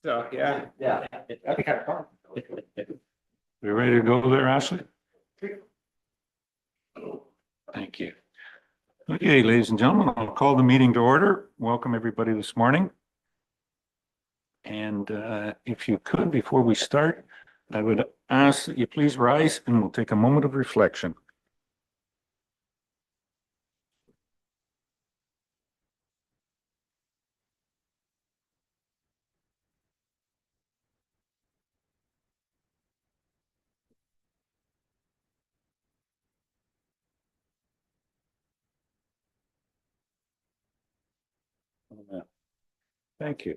So, yeah. Yeah. That'd be kind of fun. We ready to go there, Ashley? Thank you. Okay, ladies and gentlemen, I'll call the meeting to order. Welcome everybody this morning. And if you could, before we start, I would ask that you please rise and we'll take a moment of reflection. Thank you.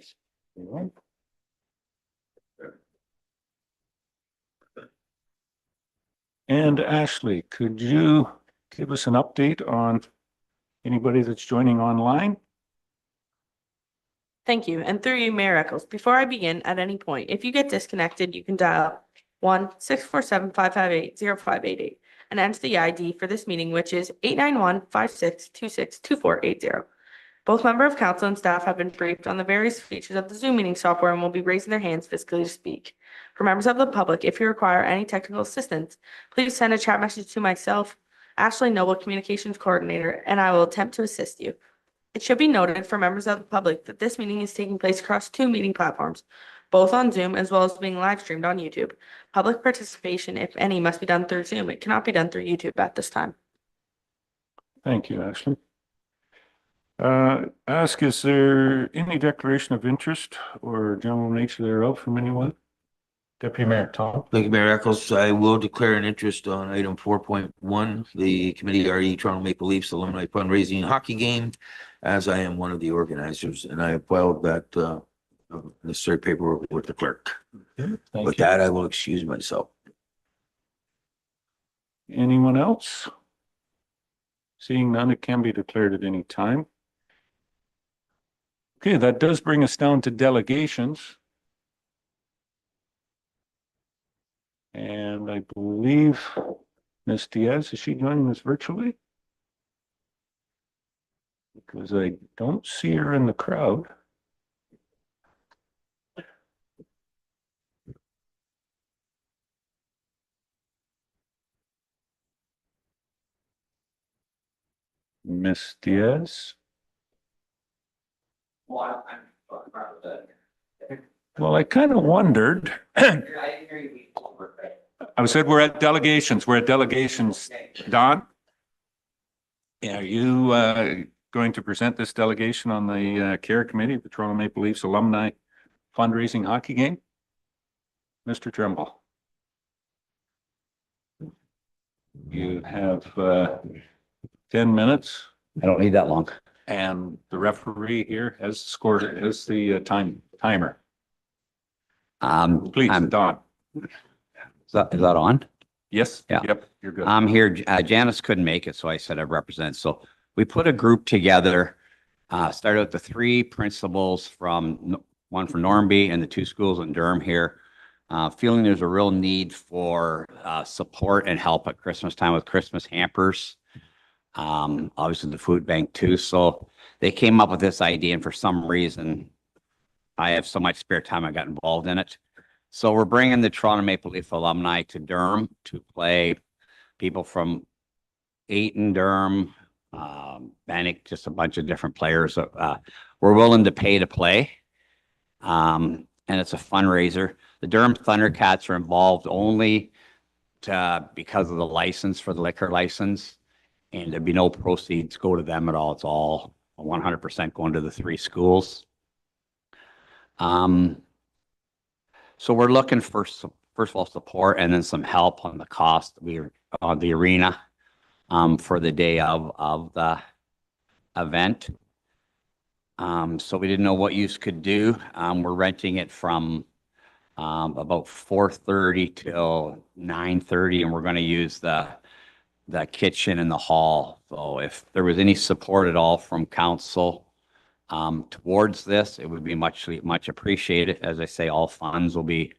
And Ashley, could you give us an update on anybody that's joining online? Thank you. And through you, Mayor Eccles, before I begin, at any point, if you get disconnected, you can dial 1-647-558-0588 and enter the ID for this meeting, which is 891-5626-2480. Both member of council and staff have been briefed on the various features of the Zoom meeting software and will be raising their hands physically to speak. For members of the public, if you require any technical assistance, please send a chat message to myself, Ashley Noble, Communications Coordinator, and I will attempt to assist you. It should be noted for members of the public that this meeting is taking place across two meeting platforms, both on Zoom as well as being live streamed on YouTube. Public participation, if any, must be done through Zoom. It cannot be done through YouTube at this time. Thank you, Ashley. Ask, is there any declaration of interest or general nature thereof from anyone? Deputy Mayor Tom. Thank you, Mayor Eccles. I will declare an interest on item 4.1, the Committee RE Toronto Maple Leafs Alumni Fundraising Hockey Game, as I am one of the organizers, and I have filed that necessary paperwork with the clerk. Thank With you. that, I will excuse myself. Anyone else? Seeing none, it can be declared at any time. Okay, that does bring us down to delegations. And I believe Ms. Diaz, is she joining us virtually? Because I don't see her in the crowd. Ms. Diaz? Well, I kind of wondered. I said we're at delegations. We're at delegations. Don? Are you going to present this delegation on the CARE Committee, the Toronto Maple Leafs Alumni Fundraising Hockey Game? Mr. Trimble. You have 10 minutes. I don't need that long. And the referee here has scored, has the timer. Please, Don. Is that on? Yes. Yeah. Yep. You're good. I'm here. Janice couldn't make it, so I said I'd represent. So we put a group together, started with the three principals from one from Normanby and the two schools in Durham here, feeling there's a real need for support and help at Christmas time with Christmas hampers. Obviously the food bank too. So they came up with this idea, and for some reason, I have so much spare time, I got involved in it. So we're bringing the Toronto Maple Leaf alumni to Durham to play. People from Ayton, Durham, Bannock, just a bunch of different players. We're willing to pay to play. And it's a fundraiser. The Durham Thundercats are involved only because of the license, for the liquor license. And there'd be no proceeds go to them at all. It's all 100% going to the three schools. So we're looking for some, first of all, support and then some help on the cost on the arena for the day of the event. So we didn't know what use could do. We're renting it from about 4:30 till 9:30, and we're going to use the kitchen and the hall. So if there was any support at all from council towards this, it would be much appreciated. As I say, all funds will be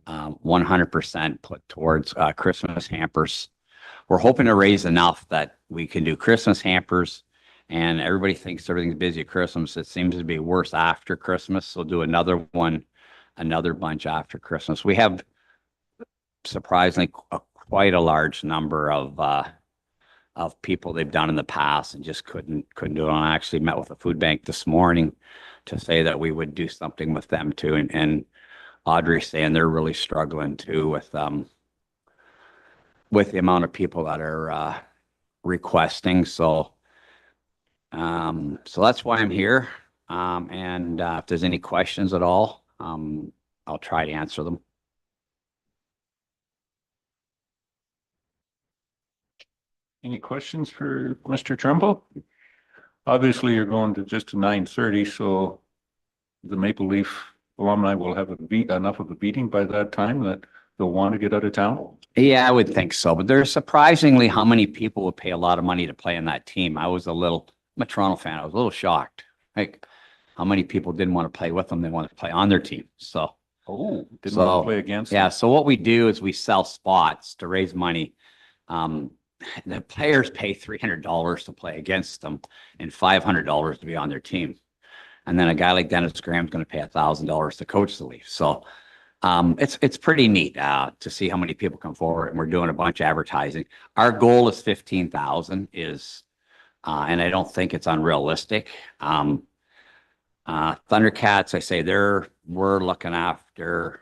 100% put towards Christmas hampers. We're hoping to raise enough that we can do Christmas hampers, and everybody thinks everything's busy at Christmas. It seems to be worse after Christmas. So do another one another bunch after Christmas. We have surprisingly quite a large number of people they've done in the past and just couldn't do it. And I actually met with a food bank this morning to say that we would do something with them too. And Audrey's saying they're really struggling too with the amount of people that are requesting. So that's why I'm here. And if there's any questions at all, I'll try to answer them. Any questions for Mr. Trumbull? Obviously, you're going to just to 9:30, so the Maple Leaf alumni will have enough of a beating by that time that they'll want to get out of town. Yeah, I would think so. But there's surprisingly how many people would pay a lot of money to play in that team. I'm a Toronto fan. I was a little shocked. Like how many people didn't want to play with them. They want to play on their team. So, Didn't want to play against yeah. them. So what we do is we sell spots to raise money. The players pay $300 to play against them and $500 to be on their team. And then a guy like Dennis Graham's going to pay $1,000 to coach the Leafs. So it's pretty neat to see how many people come forward, and we're doing a bunch of advertising. Our goal is 15,000 and I don't think it's unrealistic. Thundercats, I say we're looking after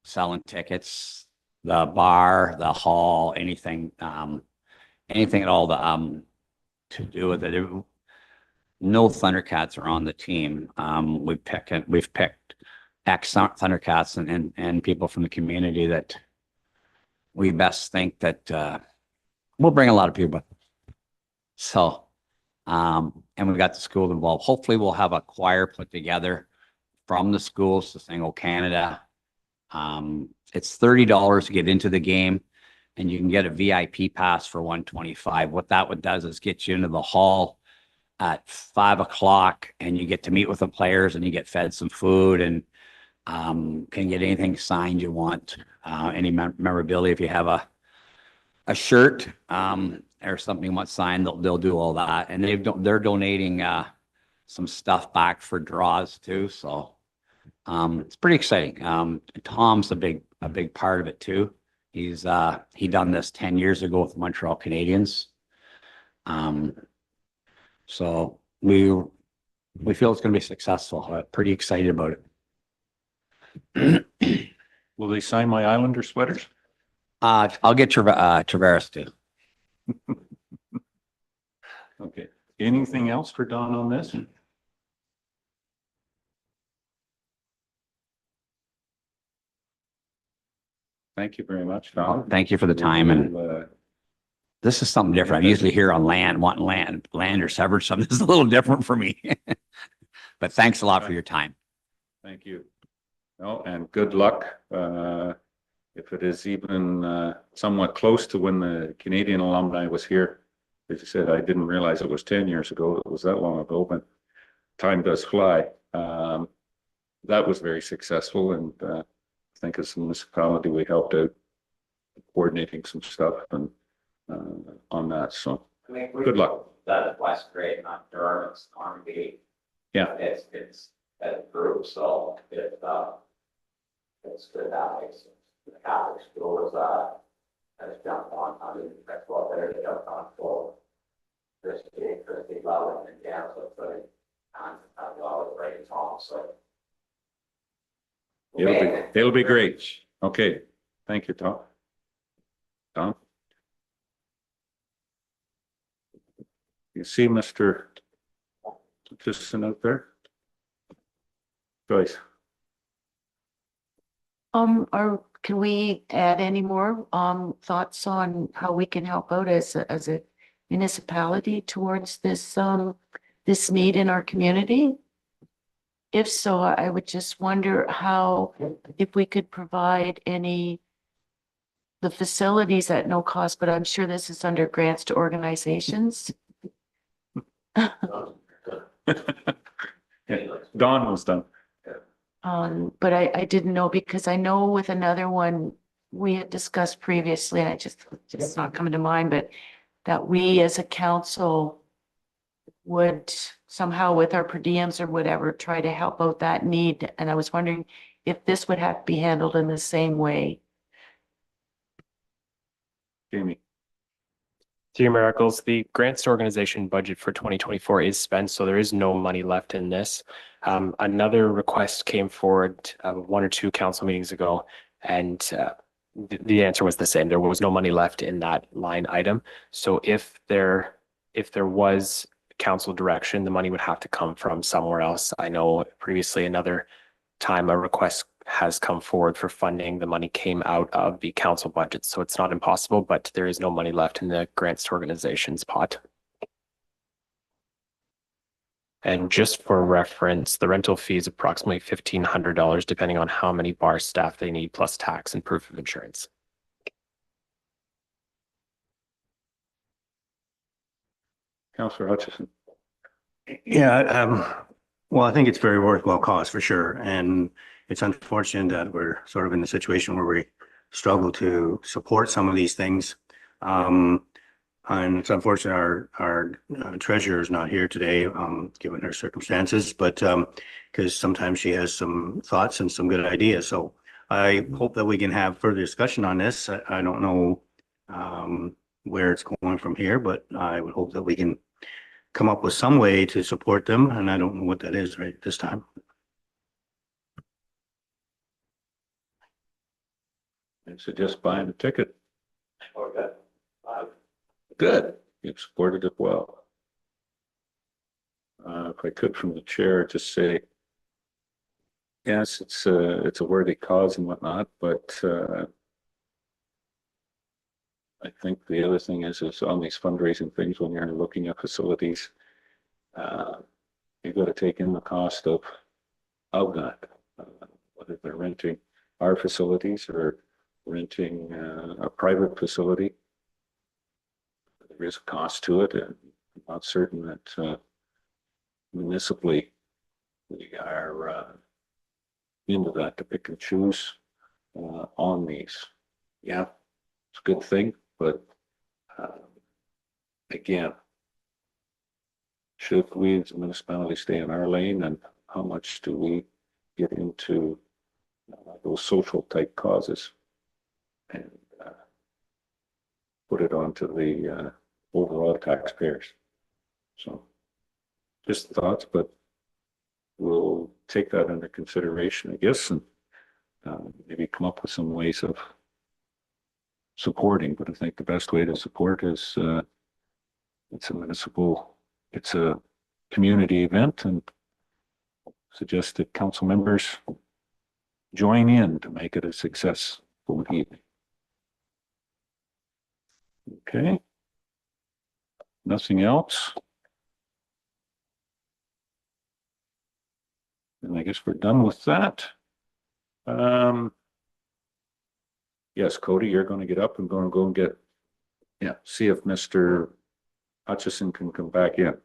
selling tickets, the bar, the hall, anything at all to do with it. No Thundercats are on the team. We've picked ex-Thundercats and people from the community that we best think that we'll bring a lot of people. So, and we got the school involved. Hopefully we'll have a choir put together from the schools to sing "O Canada." It's $30 to get into the game, and you can get a VIP pass for $125. What that does is get you into the hall at 5 o'clock, and you get to meet with the players, and you get fed some food, and can get anything signed you want, any memorabilia. If you have a shirt or something you want signed, they'll do all that, and they're donating some stuff back for draws too. So it's pretty exciting. Tom's a big part of it too. He done this 10 years ago with the Montreal Canadiens. So we feel it's going to be successful. I'm pretty excited about it. Will they sign my Islander sweaters? I'll get Tavares too. Okay. Anything else for Don on this? Thank you very much, Don. Thank you for the time. And this is something different. I'm usually here on wanting land or severed something. This is a little different for me. But thanks a lot for your time. Thank you. No, and good luck. If it is even somewhat close to when the Canadian alumni was here. As you said, I didn't realize it was 10 years ago. It was that long ago, but time does fly. That was very successful, and I think as a municipality, we helped out coordinating some stuff and on that. So good luck. That West Grade, not Durham, it's Normandy. Yeah. It's a group, so it's good that way. So the Catholic school has jumped on, that's what they're jumped on for Christy Lowen and Dan, so putting on $100 right Tom, so. It'll be great. Okay. Thank you, Tom. Tom? You see Mr. Justin out there? Joyce? Can we add any more thoughts on how we can help out as a municipality towards this this need in our community? If so, I would just wonder if we could provide the facilities at no cost, but I'm sure this is under grants to organizations. Dawn was done. But I didn't know, because I know with another one we had discussed previously, and it's not coming to mind, but that we as a council would somehow with our per diems or whatever, try to help out that need. And I was wondering if this would have to be handled in the same way. Jamie? Through your miracles, the grants to organization budget for 2024 is spent, so there is no money left in this. Another request came forward one or two council meetings ago, and the answer was the same. There was no money left in that line item. So if there was council direction, the money would have to come from somewhere else. I know previously another time a request has come forward for funding. The money came out of the council budget, so it's not impossible, but there is no money left in the grants to organizations pot. And just for reference, the rental fee is approximately $1,500, depending on how many bar staff they need, plus tax and proof of insurance. Councillor Hutchison? Yeah, well, I think it's very worthwhile cause for sure. And it's unfortunate that we're sort of in a situation where we struggle to support some of these things. And it's unfortunate our treasurer is not here today, given her circumstances, but because sometimes she has some thoughts and some good ideas. So I hope that we can have further discussion on this. I don't know where it's going from here, but I would hope that we can come up with some way to support them, and I don't know what that is right this time. I suggest buying a ticket. Good, you've supported it well. If I could from the chair, just say, yes, it's a worthy cause and whatnot, but I think the other thing is on these fundraising things, when you're looking at facilities, you've got to take in the cost of that, whether they're renting our facilities or renting a private facility. There is a cost to it, and I'm not certain that municipally we are into that to pick and choose on these. Yeah, it's a good thing, but again, should we as a municipality stay in our lane, and how much do we get into those social type causes and put it onto the overall taxpayers? So just thoughts, but we'll take that under consideration, I guess, and maybe come up with some ways of supporting. But I think the best way to support is it's a community event, and suggest that council members join in to make it a successful evening. Okay. Nothing else? And I guess we're done with that. Yes, Cody, you're going to get up and going to go and get, see if Mr. Hutchison can come back in.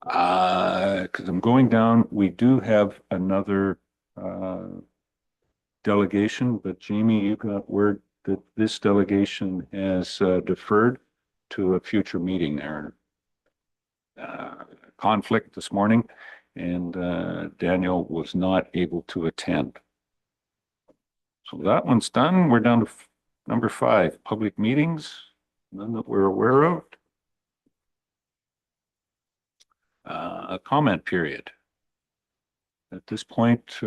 Because I'm going down, we do have another delegation, but Jamie, you got word that this delegation has deferred to a future meeting there. Conflict this morning, and Daniel was not able to attend. So that one's done. We're down to number 5, public meetings, none that we're aware of. A comment period. At this point,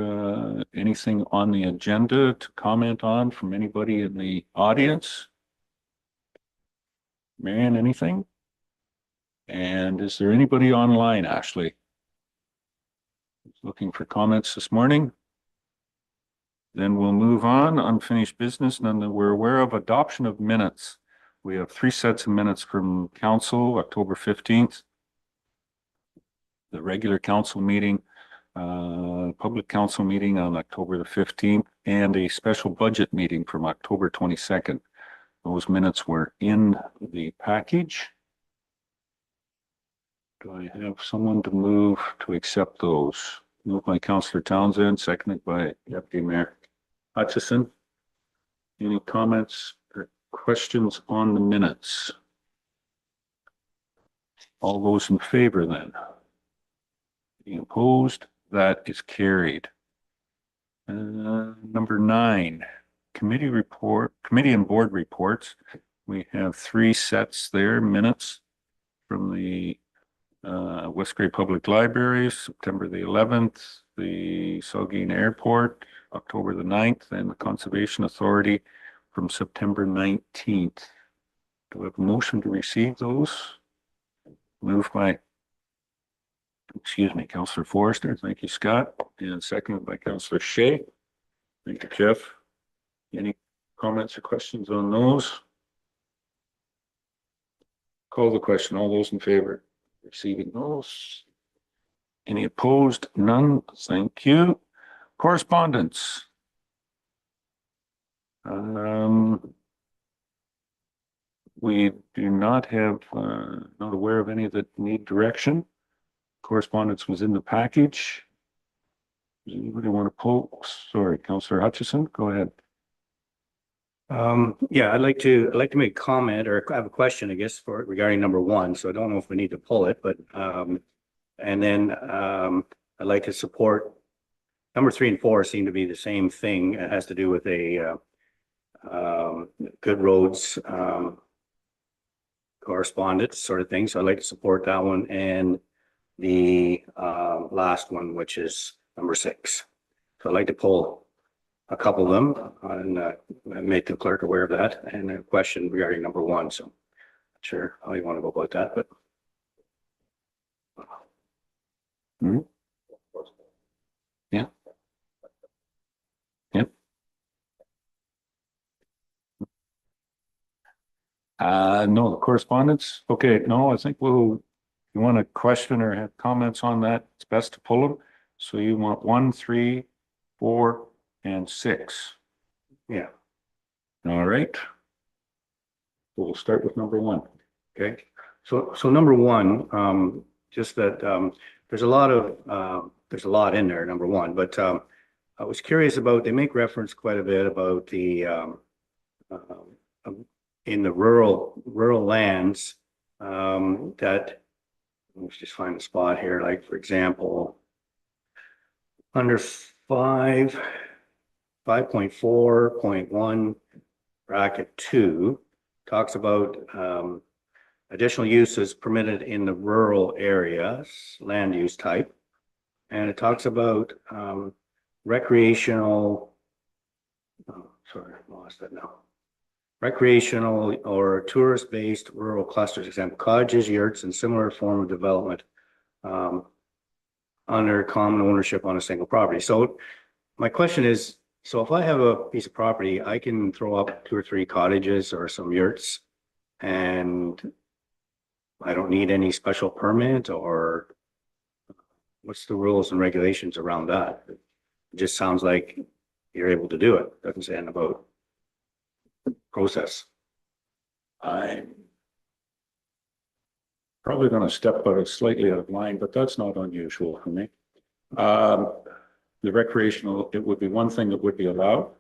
anything on the agenda to comment on from anybody in the audience? Marianne, anything? And is there anybody online, Ashley? Looking for comments this morning? Then we'll move on. Unfinished business, none that we're aware of. Adoption of minutes. We have 3 sets of minutes from council, October 15th. The regular council meeting, public council meeting on October the 15th, and a special budget meeting from October 22nd. Those minutes were in the package. Do I have someone to move to accept those? Moved by Councillor Townsend, seconded by Deputy Mayor Hutchison. Any comments or questions on the minutes? All those in favor then? Any opposed? That is carried. Number 9, committee and board reports. We have 3 sets there, minutes from the West Grey Public Library, September the 11th, the Saugeen Airport, October the 9th, and the Conservation Authority from September 19th. Do we have a motion to receive those? Moved by, Councillor Forrester. Thank you, Scott. And seconded by Councillor Shea. Thank you, Jeff. Any comments or questions on those? Call the question. All those in favor? Receiving those. Any opposed? None. Thank you. Correspondence. We do not have, not aware of any that need direction. Correspondence was in the package. Does anybody want to pull? Sorry, Councillor Hutchison, go ahead. Yeah, I'd like to make a comment, or I have a question, I guess, regarding number 1. So I don't know if we need to pull it, but and then I'd like to support number 3 and 4 seem to be the same thing. It has to do with a good roads correspondence sort of thing. So I'd like to support that one, and the last one, which is number 6. So I'd like to pull a couple of them and make the clerk aware of that, and a question regarding number 1. So not sure how you want to go about that, but Yeah. Yep. No, the correspondence. Okay, no, I think if you want to question or have comments on that, it's best to pull them. So you want 1, 3, 4, and 6. yeah. All right. We'll start with number 1. Okay, so number 1, just that there's a lot in there, number 1, but I was curious about, they make reference quite a bit about the in the rural lands that, let's just find a spot here, like for example, under 5.4.1 bracket 2 talks about additional uses permitted in the rural areas, land use type. And it talks about recreational, sorry, I lost that now. Recreational or tourist-based rural clusters, example, cottages, yurts, and similar form of development under common ownership on a single property. So my question is, so if I have a piece of property, I can throw up 2 or 3 cottages or some yurts, and I don't need any special permit, or what's the rules and regulations around that? It just sounds like you're able to do it. Doesn't say anything about process. I'm probably going to step slightly out of line, but that's not unusual for me. The recreational, it would be one thing that would be allowed,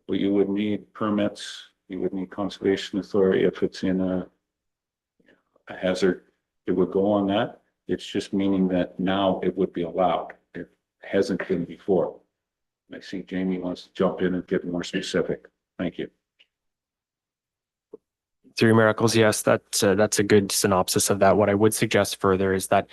but you would need permits. You would need conservation authority. If it's in a hazard, it would go on that. It's just meaning that now it would be allowed. It hasn't been before. I see Jamie wants to jump in and get more specific. Thank you. Through miracles, yes, that's a good synopsis of that. What I would suggest further is that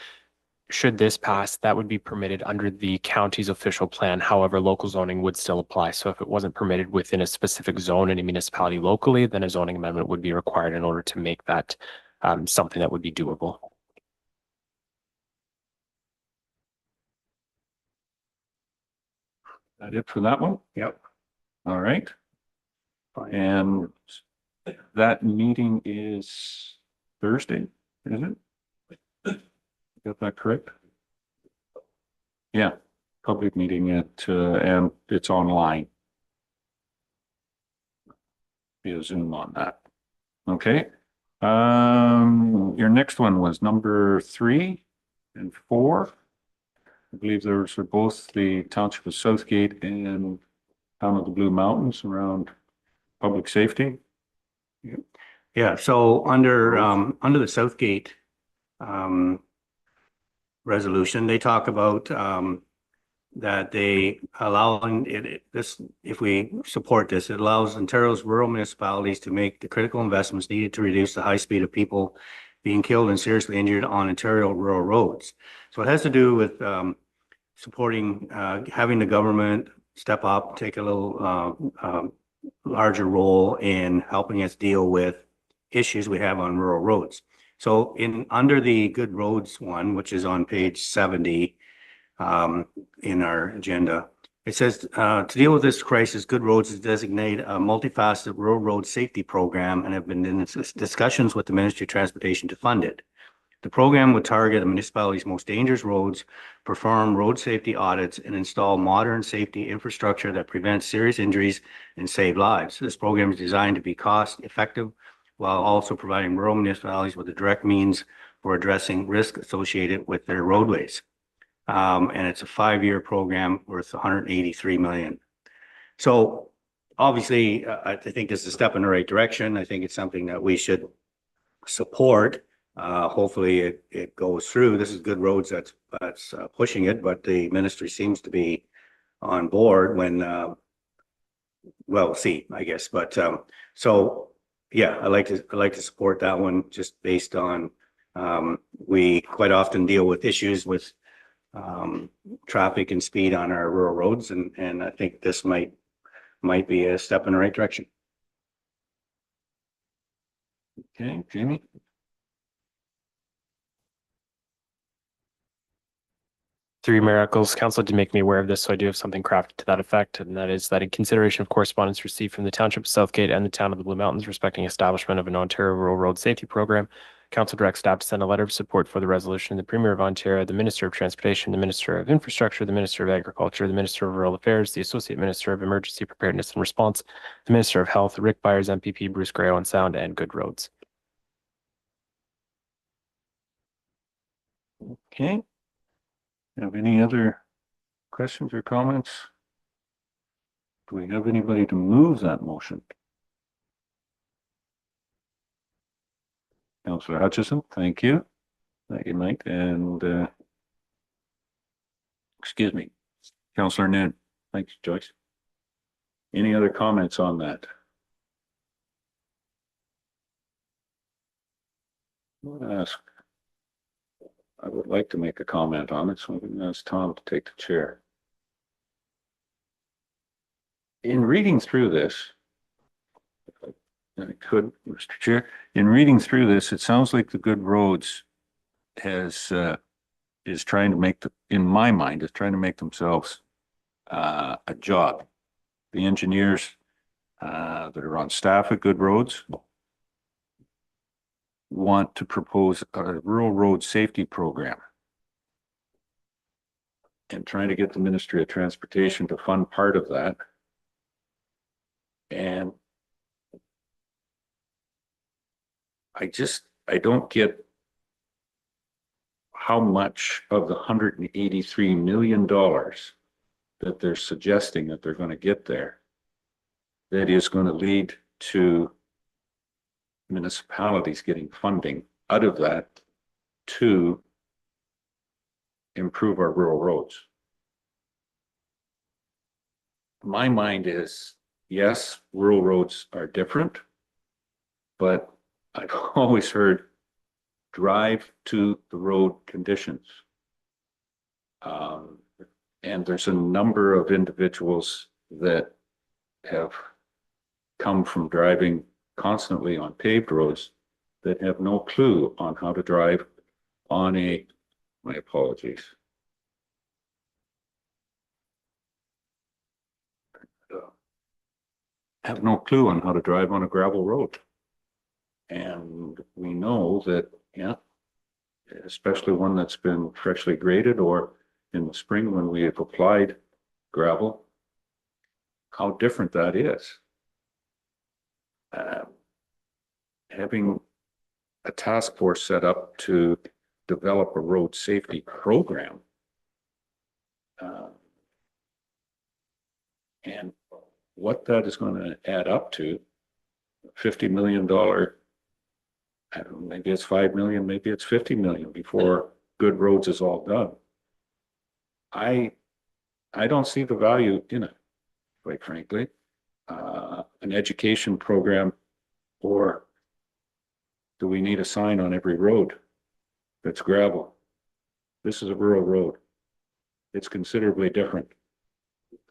should this pass, that would be permitted under the county's official plan. However, local zoning would still apply. So if it wasn't permitted within a specific zone in a municipality locally, then a zoning amendment would be required in order to make that something that would be doable. That it for that one? Yep. All right. Fine. And that meeting is Thursday, is it? Got that correct? Yeah, public meeting and it's online. Via Zoom on that. Okay. Your next one was number 3 and 4. I believe those are both the Township of Southgate and Town of the Blue Mountains around public safety. Yeah, so under the Southgate resolution, they talk about that they allowing this, if we support this, it allows Ontario's rural municipalities to make the critical investments needed to reduce the high speed of people being killed and seriously injured on Ontario rural roads. So it has to do with supporting, having the government step up, take a little larger role in helping us deal with issues we have on rural roads. So under the Good Roads one, which is on page 70 in our agenda, it says to deal with this crisis, Good Roads is designated a multifaceted rural road safety program and have been in discussions with the Ministry of Transportation to fund it. The program would target the municipality's most dangerous roads, perform road safety audits, and install modern safety infrastructure that prevents serious injuries and save lives. This program is designed to be cost effective while also providing rural municipalities with a direct means for addressing risk associated with their roadways. And it's a 5-year program worth 183 million. So obviously, I think this is a step in the right direction. I think it's something that we should support. Hopefully it goes through. This is Good Roads that's pushing it, but the ministry seems to be on board when, well, we'll see, I guess. But so yeah, I like to support that one just based on we quite often deal with issues with traffic and speed on our rural roads, and I think this might be a step in the right direction. Okay, Jamie? Through Mayor Eccles, council did make me aware of this, so I do have something crafted to that effect, and that is that in consideration of correspondence received from the Township of Southgate and the Town of the Blue Mountains respecting establishment of an Ontario Rural Road Safety Program, council directs staff to send a letter of support for the resolution to the Premier of Ontario, the Minister of Transportation, the Minister of Infrastructure, the Minister of Agriculture, the Minister of Rural Affairs, the Associate Minister of Emergency Preparedness and Response, the Minister of Health, Rick Byers, MPP, Bruce Gray, Owen Sound, and Good Roads. Okay. Have any other questions or comments? Do we have anybody to move that motion? Councillor Hutchison, thank you. Thank you, Mike, and excuse me, Councillor Nan. Thanks, Joyce. Any other comments on that? I would like to make a comment on it, so I'm going to ask Tom to take the chair. In reading through this, if I could, Mr. Chair, in reading through this, it sounds like the Good Roads is trying to make in my mind, is trying to make themselves a job. The engineers that are on staff at Good Roads want to propose a rural road safety program and trying to get the Ministry of Transportation to fund part of that. And I don't get how much of the $183 million that they're suggesting that they're going to get there that is going to lead to municipalities getting funding out of that to improve our rural roads. My mind is, yes, rural roads are different, but I've always heard drive to the road conditions. And there's a number of individuals that have come from driving constantly on paved roads that have no clue on how to drive on my apologies. Have no clue on how to drive on a gravel road. And we know that, yeah, especially one that's been freshly graded or in the spring when we have applied gravel, how different that is. Having a task force set up to develop a road safety program and what that is going to add up to, $50 million I don't know, maybe it's 5 million, maybe it's 50 million before good roads is all done. I don't see the value in it, quite frankly. An education program, or do we need a sign on every road that's gravel? This is a rural road. It's considerably different.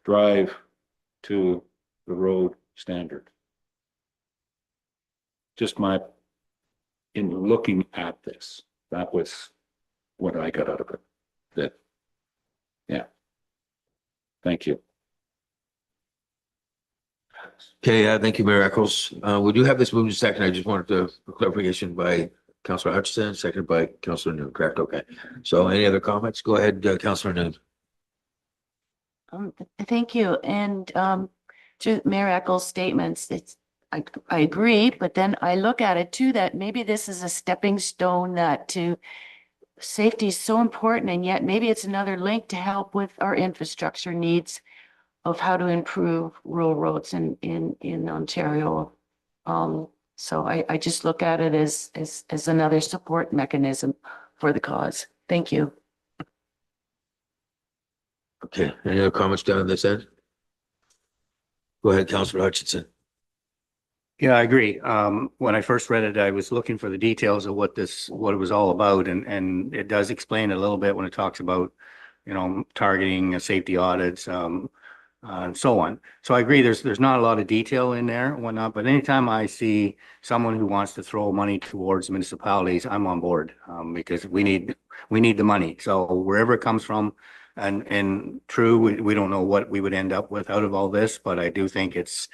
Drive to the road standard. Just in looking at this, that was what I got out of it. That, yeah. Thank you. Okay, thank you, Mayor Eccles. We do have this moved to second. I just wanted to clarification by Councillor Hutchison, seconded by Councillor Noon, correct? Okay. So any other comments? Go ahead, Councillor Noon. Thank you. And to Mayor Eccles' statements, I agree, but then I look at it too, that maybe this is a stepping stone that to safety is so important, and yet maybe it's another link to help with our infrastructure needs of how to improve rural roads in Ontario. So I just look at it as another support mechanism for the cause. Thank you. Okay, any other comments down this end? Go ahead, Councillor Hutchinson. Yeah, I agree. When I first read it, I was looking for the details of what it was all about, and it does explain a little bit when it talks about, targeting safety audits, and so on. So I agree, there's not a lot of detail in there and whatnot, but anytime I see someone who wants to throw money towards municipalities, I'm on board, because we need the money. So wherever it comes from, and true, we don't know what we would end up with out of all this, but I do think it's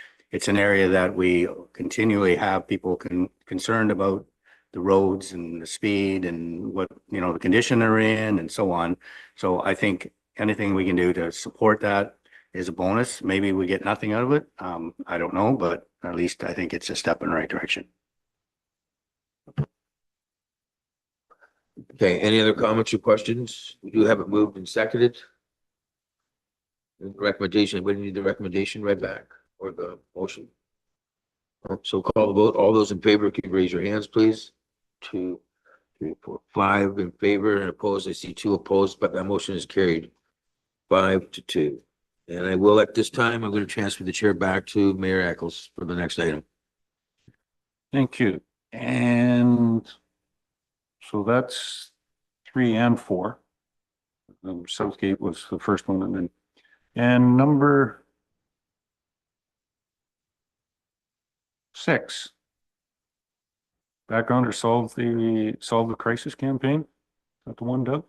an area that we continually have people concerned about the roads and the speed and what, the condition they're in and so on. So I think anything we can do to support that is a bonus. Maybe we get nothing out of it. I don't know, but at least I think it's a step in the right direction. Okay, any other comments or questions? We do have it moved and seconded. Recommendation, we need the recommendation right back or the motion. So call the vote. All those in favor, can you raise your hands, please? 2, 3, 4, 5 in favor and opposed. I see 2 opposed, but that motion is carried 5-2. And I will, at this time, I'm going to transfer the chair back to Mayor Eccles for the next item. Thank you. And so that's 3 and 4. Southgate was the first one, and number 6. Background or solve the crisis campaign. Is that the one, Doug?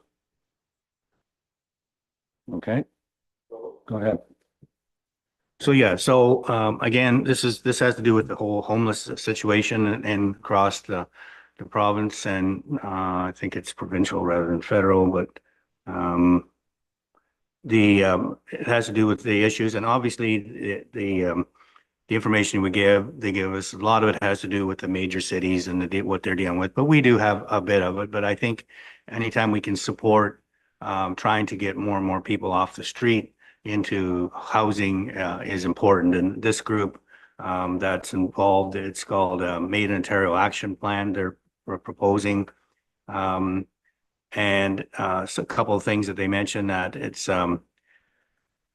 Okay. Go ahead. So yeah, again, this has to do with the whole homeless situation and across the province, and I think it's provincial rather than federal, but it has to do with the issues, and obviously the information they give us, a lot of it has to do with the major cities and what they're dealing with, but we do have a bit of it. But I think anytime we can support trying to get more and more people off the street into housing is important. And this group that's involved, it's called Made in Ontario Action Plan. We're proposing, and so a couple of things that they mentioned, that it's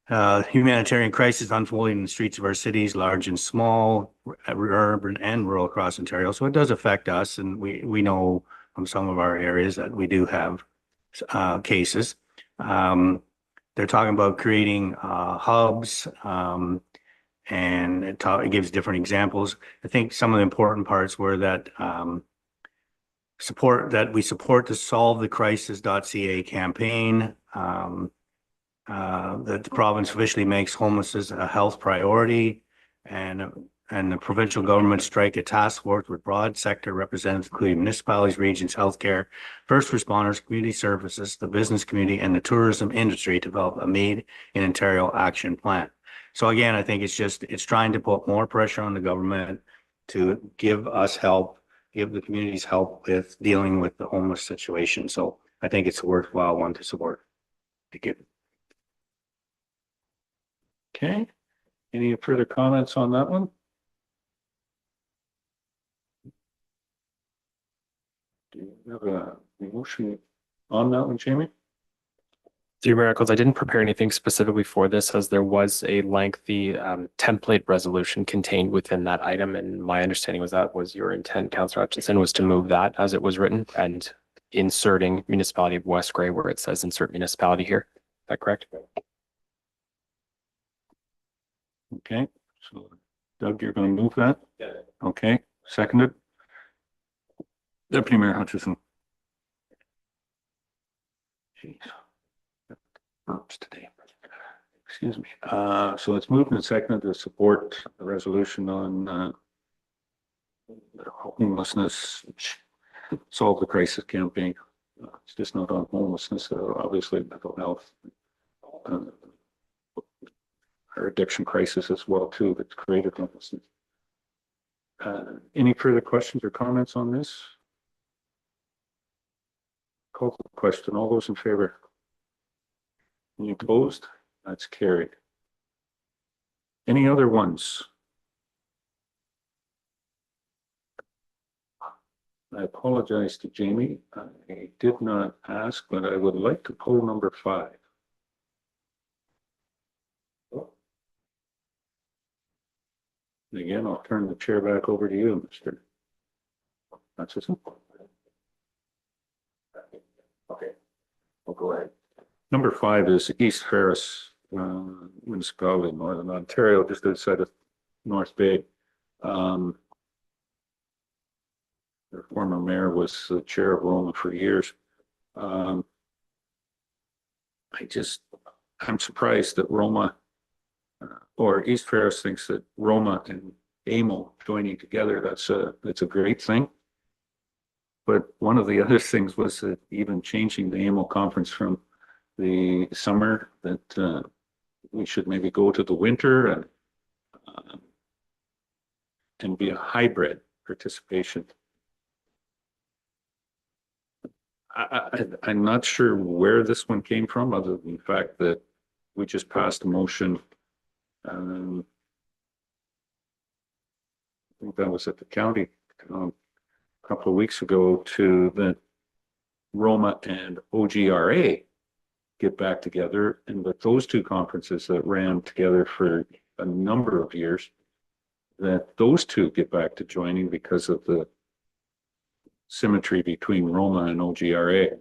humanitarian crisis unfolding in the streets of our cities, large and small, urban and rural across Ontario. So it does affect us, and we know from some of our areas that we do have cases. They're talking about creating hubs, and it gives different examples. I think some of the important parts were that we support the Solve the Crisis.ca campaign, that the province officially makes homelessness a health priority, and the provincial government strike a task force with broad sector representatives, including municipalities, regions, healthcare, first responders, community services, the business community, and the tourism industry to develop a Made in Ontario action plan. So again, I think it's trying to put more pressure on the government to give us help, give the communities help with dealing with the homeless situation. So I think it's a worthwhile one to support. Thank you. Okay. Any further comments on that one? Do you have a motion on that one, Jamie? Through your miracles, I didn't prepare anything specifically for this as there was a lengthy template resolution contained within that item. And my understanding was that was your intent, Councillor Hutchinson, was to move that as it was written and inserting municipality of West Gray where it says insert municipality here. Is that correct? Okay, so Doug, you're going to move that? Yeah. Okay, seconded. Deputy Mayor Hutchison. Jeez. Oops, today. Excuse me. So it's moved and seconded to support the resolution on homelessness, solve the crisis campaign. It's just not on homelessness, obviously mental health. Our addiction crisis as well too, that's created homelessness. Any further questions or comments on this? Call for the question. All those in favor? Any opposed? That's carried. Any other ones? I apologize to Jamie. I did not ask, but I would like to pull number 5. Again, I'll turn the chair back over to you, Mr. Hutchison. Okay, I'll go ahead. Number 5 is East Ferris municipality in Northern Ontario, just outside of North Bay. Their former mayor was the chair of Roma for years. I'm surprised that Roma or East Ferris thinks that Roma and AMO joining together, that's a great thing. But one of the other things was that even changing the AMO conference from the summer, that we should maybe go to the winter and be a hybrid participation. I'm not sure where this one came from, other than the fact that we just passed a motion. I think that was at the county a couple of weeks ago, to the Roma and OGRA get back together, and that those two conferences that ran together for a number of years, that those two get back to joining because of the symmetry between Roma and OGRA.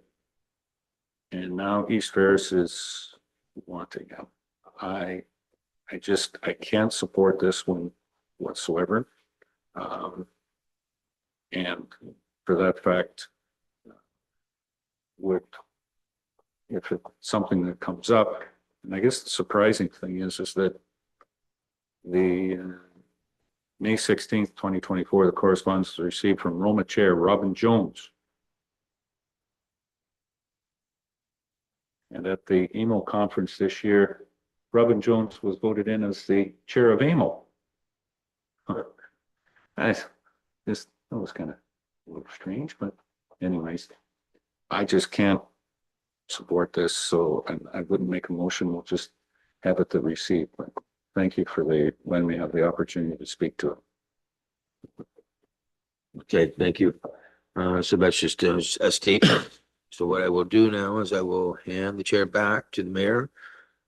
And now East Ferris is wanting them. I can't support this one whatsoever. And for that fact, if it's something that comes up, and I guess the surprising thing is that the May 16th, 2024, the correspondence received from Roma Chair Robin Jones. And at the AMO conference this year, Robin Jones was voted in as the chair of AMO. That was kind of a little strange, but anyways, I just can't support this, so I wouldn't make a motion. We'll just have it to receive. But thank you for letting me have the opportunity to speak to it. Okay, thank you. So that's just a statement. So what I will do now is I will hand the chair back to the mayor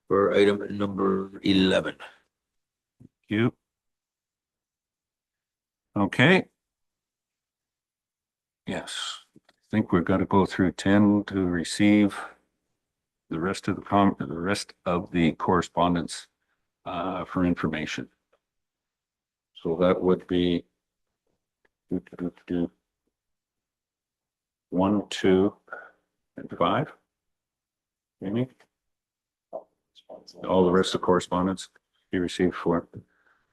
for item number 11. You. Okay. Yes, I think we've got to go through 10 to receive the rest of the correspondence for information. So that would be 1, 2, and 5. Amy? All the rest of correspondence be received for.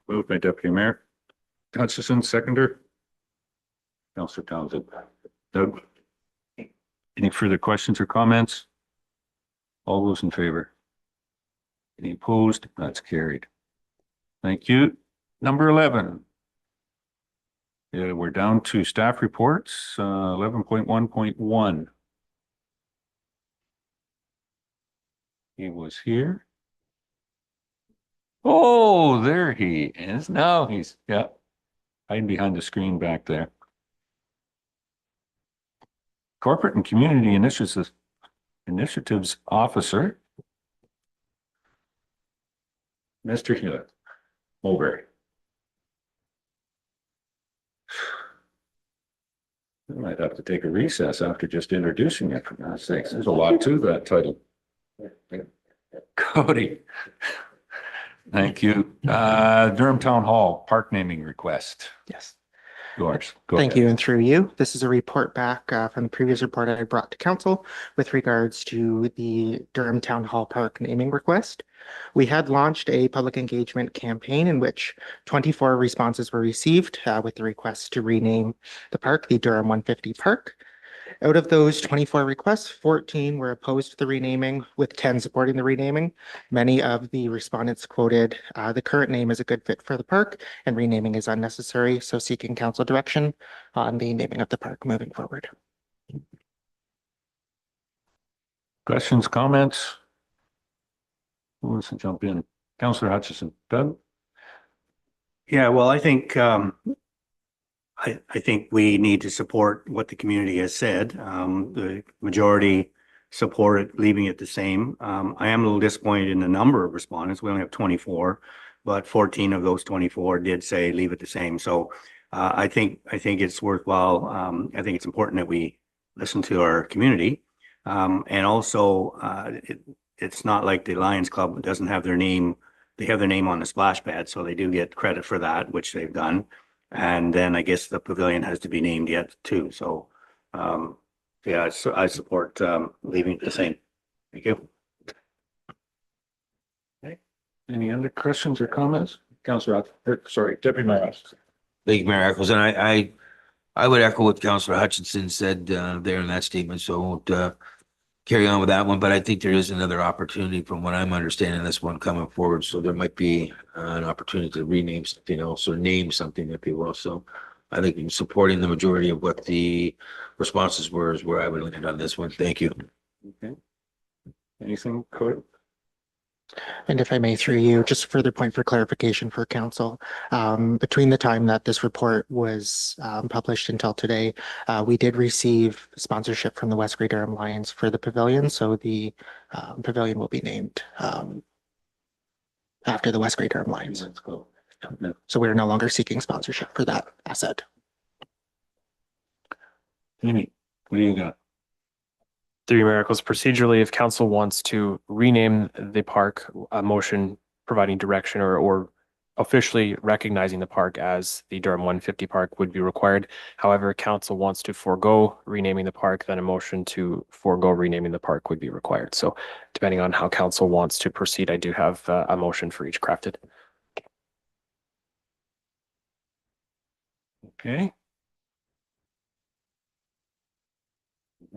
Moved by Deputy Mayor Hutchison, seconder. Councillor Townsend. Doug? Any further questions or comments? All those in favor? Any opposed? That's carried. Thank you. Number 11. Yeah, we're down to staff reports, 11.1.1. He was here. Oh, there he is. Now yeah, hiding behind the screen back there. Corporate and Community Initiatives Officer, Mr. Hewitt Mulberry. I might have to take a recess after just introducing it, for God's sakes. There's a lot to that title. Cody. Thank you. Durham Town Hall Park naming request. Yes. Yours. Go Thank ahead. you. And through you, this is a report back from the previous report I brought to council with regards to the Durham Town Hall Park naming request. We had launched a public engagement campaign in which 24 responses were received with the request to rename the park the Durham 150 Park. Out of those 24 requests, 14 were opposed to the renaming, with 10 supporting the renaming. Many of the respondents quoted the current name is a good fit for the park and renaming is unnecessary, so seeking council direction on the naming of the park moving forward. Questions, comments? Who wants to jump in? Councillor Hutchison. Doug? Yeah, well, I think I think we need to support what the community has said. The majority supported leaving it the same. I am a little disappointed in the number of respondents. We only have 24, but 14 of those 24 did say leave it the same. So I think it's worthwhile. I think it's important that we listen to our community. And also it's not like the Lions Club doesn't have their name. They have their name on the splash pad, so they do get credit for that, which they've done. And then I guess the pavilion has to be named yet too. So, yeah, I support leaving it the same. Thank you. Okay. Any other questions or comments? Councillor, sorry, Deputy Mayor. Thank you, Mayor Eccles. And I would echo what Councillor Hutchinson said there in that statement. So I won't carry on with that one, but I think there is another opportunity from what I'm understanding this one coming forward. So there might be an opportunity to rename something else or name something, if you will. So I think supporting the majority of what the responses were is where I would land on this one. Thank you. Okay. Anything, Cody? And if I may, through you, just a further point for clarification for council. Between the time that this report was published until today, we did receive sponsorship from the West Great Durham Lions for the pavilion. So the pavilion will be named after the West Great Durham Lions. Let's go. So we're no longer seeking sponsorship for that asset. Amy, what do you got? Three Miracles. Procedurally, if council wants to rename the park, a motion providing direction or officially recognizing the park as the Durham 150 Park would be required. However, council wants to forego renaming the park, then a motion to forego renaming the park would be required. So depending on how council wants to proceed, I do have a motion for each crafted. Okay.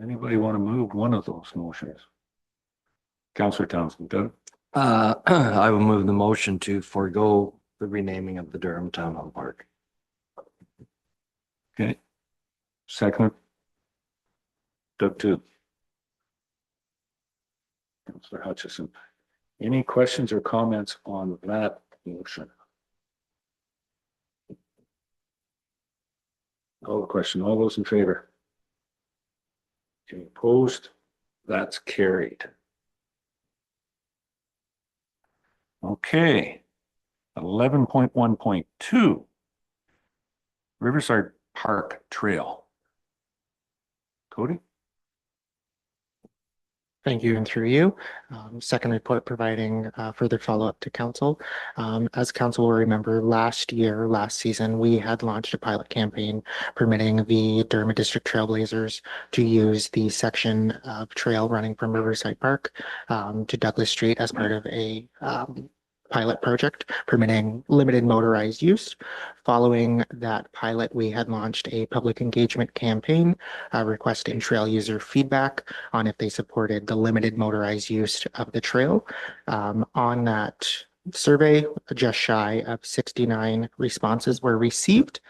Anybody want to move one of those motions? Councillor Townsend, Doug? I will move the motion to forego the renaming of the Durham Town Hall Park. Okay. Second. Doug too. Councillor Hutchison. Any questions or comments on that motion? Call the question. All those in favor? Any opposed? That's carried. Okay. 11.1.2. Riverside Park Trail. Cody? Thank you, and through you. Second report providing further follow-up to council. As council will remember, last season, we had launched a pilot campaign permitting the Durham District Trailblazers to use the section of trail running from Riverside Park to Douglas Street as part of a pilot project permitting limited motorized use. Following that pilot, we had launched a public engagement campaign requesting trail user feedback on if they supported the limited motorized use of the trail. On that survey, just shy of 69 responses were received,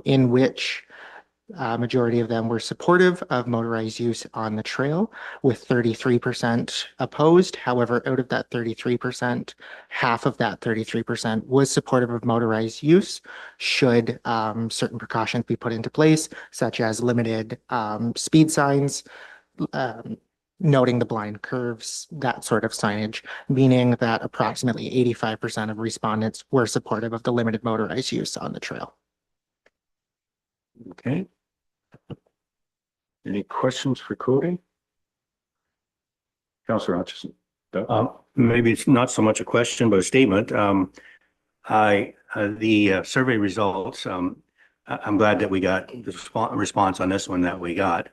in which majority of them were supportive of motorized use on the trail, with 33% opposed. However, out of that 33%, half of that 33% was supportive of motorized use should certain precautions be put into place, such as limited speed signs, um, noting the blind curves, that sort of signage, meaning that approximately 85% of respondents were supportive of the limited motorized use on the trail. Okay. Any questions for Cody? Councillor Hutchison. Doug? Maybe it's not so much a question, but a statement. The survey results, I'm glad that we got the response on this one that we got,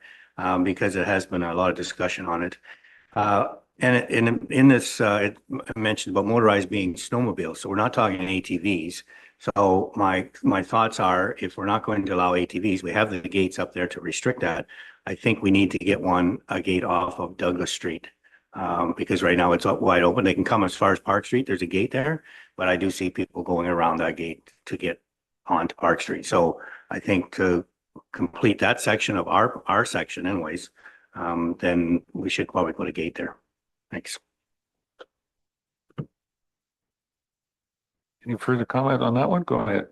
because it has been a lot of discussion on it. And in this, it mentioned about motorized being snowmobiles, so we're not talking ATVs. So my thoughts are, if we're not going to allow ATVs, we have the gates up there to restrict that. I think we need to get a gate off of Douglas Street. Because right now it's wide open. They can come as far as Park Street. There's a gate there, but I do see people going around that gate to get onto Park Street. So I think to complete that section of our section anyways, then we should probably put a gate there. Thanks. Any further comment on that one? Go ahead.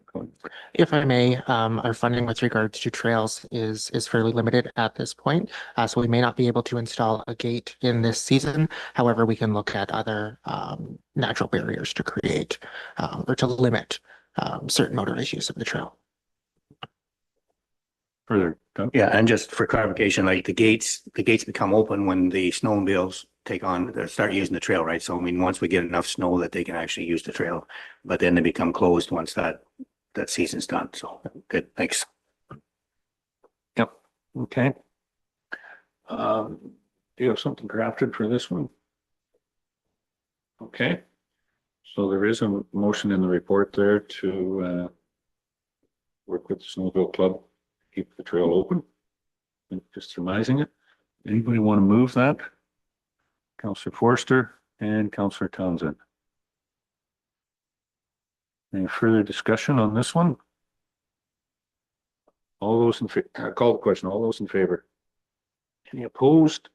If I may, our funding with regards to trails is fairly limited at this point. So we may not be able to install a gate in this season. However, we can look at other natural barriers to create or to limit certain motorized use of the trail. Further, Doug? Yeah, and just for clarification, like the gates become open when the snowmobiles start using the trail, right? So I mean, once we get enough snow that they can actually use the trail, but then they become closed once that season's done. So good, thanks. Yep. Okay. Do you have something crafted for this one? Okay. So there is a motion in the report there to work with the Snowmobile Club, to keep the trail open. And just surmising it. Anybody want to move that? Councillor Forster and Councillor Townsend. Any further discussion on this one? All those in favor, call the question. All those in favor? Any opposed?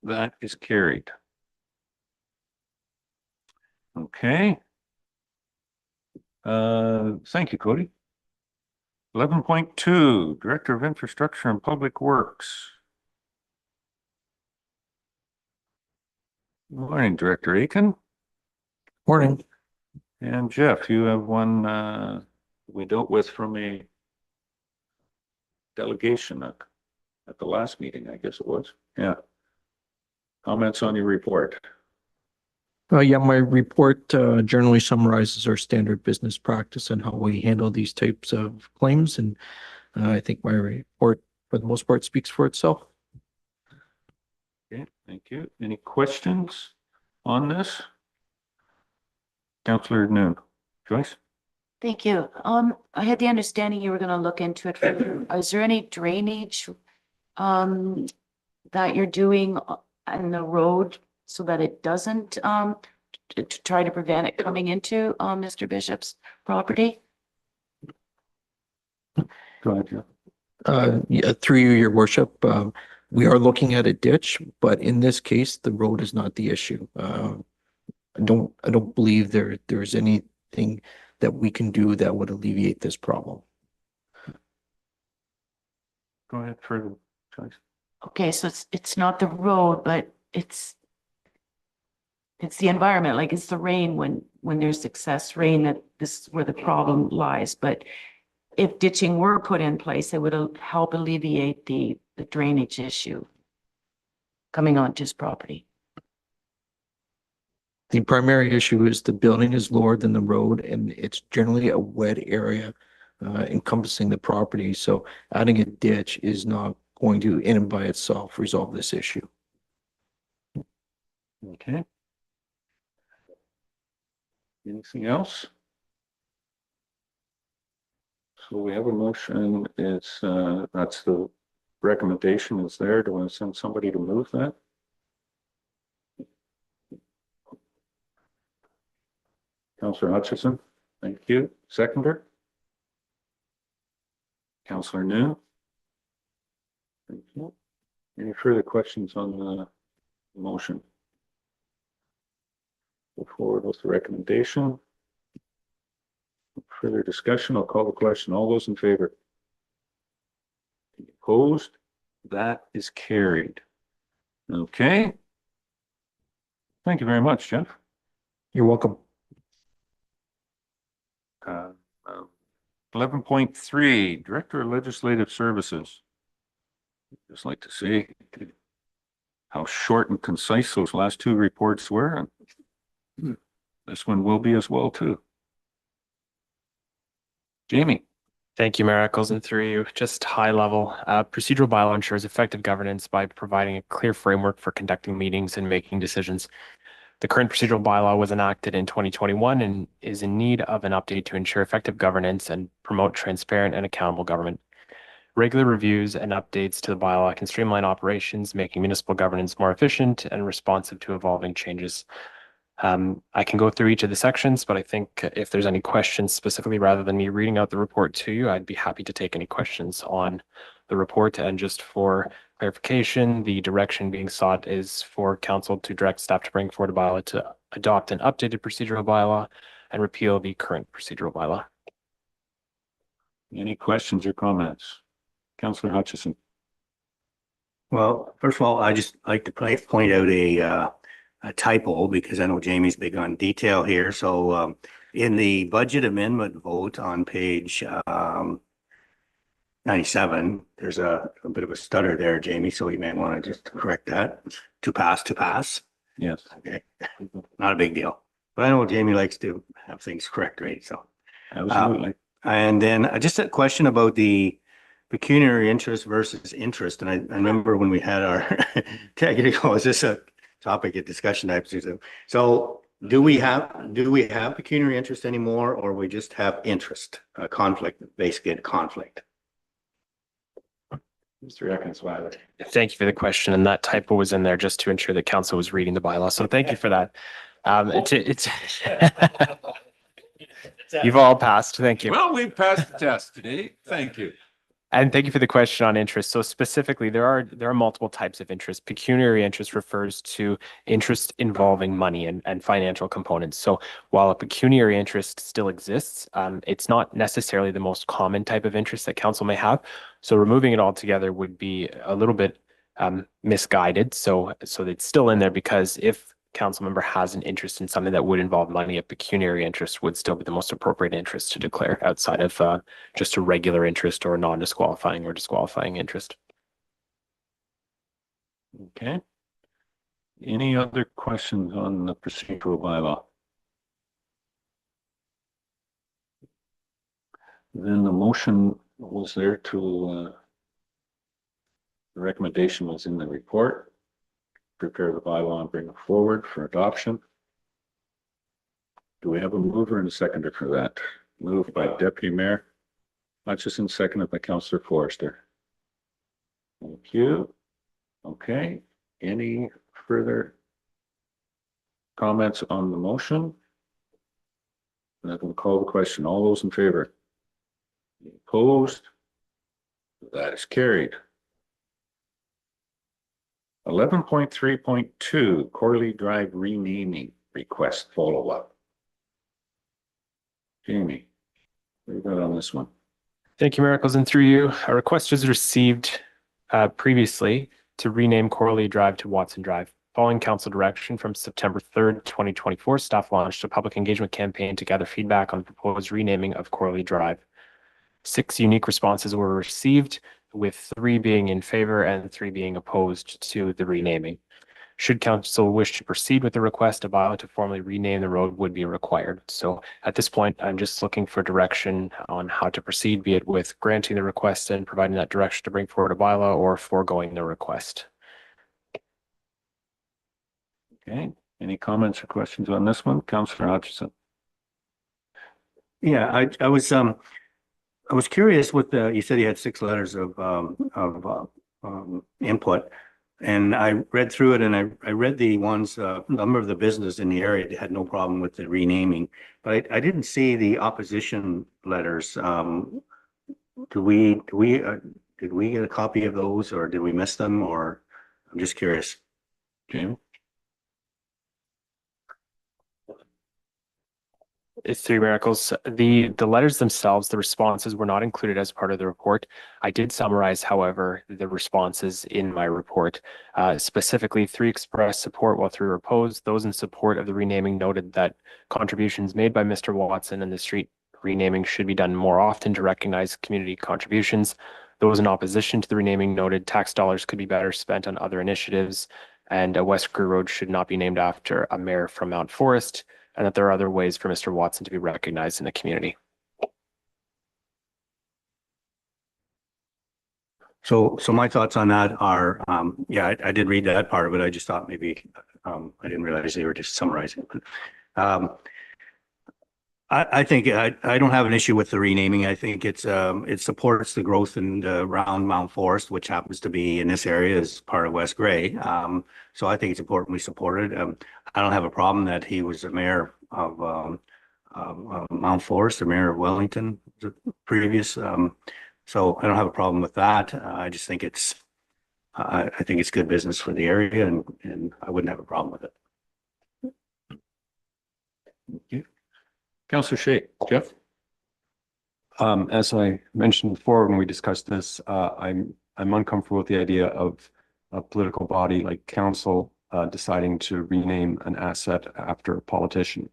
That is carried. Okay. Thank you, Cody. 11.2, Director of Infrastructure and Public Works. Good morning, Director Aiken. Morning. And Jeff, you have one we dealt with from a delegation at the last meeting, I guess it was. Yeah. Comments on your report? Yeah, my report generally summarizes our standard business practice and how we handle these types of claims. And I think my report, for the most part, speaks for itself. Okay, thank you. Any questions on this? Councillor Noon. Joyce? Thank you. I had the understanding you were going to look into it. Is there any drainage that you're doing on the road so that it doesn't to try to prevent it coming into Mr. Bishop's property? Go ahead, Jeff. Yeah, through you, your worship, we are looking at a ditch, but in this case, the road is not the issue. I don't believe there's anything that we can do that would alleviate this problem. Go ahead further, Joyce. Okay, so it's not the road, but it's the environment, like it's the rain when there's excess rain, that this is where the problem lies. But if ditching were put in place, it would help alleviate the drainage issue coming onto his property. The primary issue is the building is lower than the road and it's generally a wet area encompassing the property. So adding a ditch is not going to in and by itself resolve this issue. Okay. Anything else? So we have a motion. It's that's the recommendation is there. Do I want to send somebody to move that? Councillor Hutchison, thank you. Seconder? Counselor New. Thank you. Any further questions on the motion? Go forward with the recommendation. Further discussion, I'll call the question. All those in favor? Opposed? That is carried. Okay. Thank you very much, Jeff. You're welcome. 11.3, Director of Legislative Services. Just like to see how short and concise those last two reports were. And this one will be as well too. Jamie. Thank you, Mayor Eccles, and through you, just high level, procedural bylaw ensures effective governance by providing a clear framework for conducting meetings and making decisions. The current procedural bylaw was enacted in 2021 and is in need of an update to ensure effective governance and promote transparent and accountable government. Regular reviews and updates to the bylaw can streamline operations, making municipal governance more efficient and responsive to evolving changes. I can go through each of the sections, but I think if there's any questions specifically, rather than me reading out the report to you, I'd be happy to take any questions on the report. And just for clarification, the direction being sought is for council to direct staff to bring forward a bylaw to adopt an updated procedural bylaw and repeal the current procedural bylaw. Any questions or comments? Councillor Hutchison. Well, first of all, I just like to point out a typo because I know Jamie's big on detail here. So in the budget amendment vote on page 97, there's a bit of a stutter there, Jamie. So you may want to just correct that. To pass. Yes. Okay. Not a big deal. But I know Jamie likes to have things correct, right? So Absolutely. and then just a question about the pecuniary interest versus interest. And I remember when we had our technical, is this a topic of discussion type? So do we have pecuniary interest anymore, or we just have interest, a conflict, basically a conflict? Mr. Eckensweiler. Thank you for the question, and that typo was in there just to ensure that council was reading the bylaw. So thank you for that. It's you've all passed. Thank you. Well, we've passed the test today. Thank you. And thank you for the question on interest. So specifically, there are multiple types of interest. Pecuniary interest refers to interest involving money and financial components. So while a pecuniary interest still exists, it's not necessarily the most common type of interest that council may have. So removing it altogether would be a little bit misguided. So it's still in there because if council member has an interest in something that would involve money, a pecuniary interest would still be the most appropriate interest to declare outside of just a regular interest or a non-disqualifying or disqualifying interest. Okay. Any other questions on the procedural bylaw? Then the motion was there to, the recommendation was in the report. Prepare the bylaw and bring it forward for adoption. Do we have a mover and a seconder for that? Moved by Deputy Mayor Hutchison, seconded by Councillor Forrester. Thank you. Okay, any further comments on the motion? And I will call the question. All those in favor? Opposed? That is carried. 11.3.2 Corley Drive renaming request follow-up. Jamie, what do you got on this one? Thank you, Mayor Eccles, and through you, a request was received previously to rename Corley Drive to Watson Drive. Following council direction from September 3rd, 2024, staff launched a public engagement campaign to gather feedback on the proposed renaming of Corley Drive. 6 unique responses were received, with 3 being in favor and 3 being opposed to the renaming. Should council wish to proceed with the request, a bylaw to formally rename the road would be required. So at this point, I'm just looking for direction on how to proceed, be it with granting the request and providing that direction to bring forward a bylaw or foregoing the request. Okay, any comments or questions on this one? Councillor Hutchison. Yeah, I was curious with you said you had 6 letters of input, and I read through it, and I read the ones, a number of the business in the area had no problem with the renaming, but I didn't see the opposition letters. did we get a copy of those or did we miss them or I'm just curious. Jamie? It's Three Miracles. The letters themselves, the responses were not included as part of the report. I did summarize, however, the responses in my report. Specifically, three expressed support while three were opposed. Those in support of the renaming noted that contributions made by Mr. Watson and the street renaming should be done more often to recognize community contributions. Those in opposition to the renaming noted tax dollars could be better spent on other initiatives, and West Greer Road should not be named after a mayor from Mount Forest, and that there are other ways for Mr. Watson to be recognized in the community. So my thoughts on that are, yeah, I did read that part of it. I just thought maybe, I didn't realize they were just summarizing. I think I don't have an issue with the renaming. I think it supports the growth in around Mount Forest, which happens to be in this area as part of West Grey. So I think it's important we support it. I don't have a problem that he was the mayor of Mount Forest, the mayor of Wellington, the previous. So I don't have a problem with that. I just think I think it's good business for the area, and I wouldn't have a problem with it. Thank you. Councillor Shay, Jeff? As I mentioned before, when we discussed this, I'm uncomfortable with the idea of a political body like council deciding to rename an asset after a politician.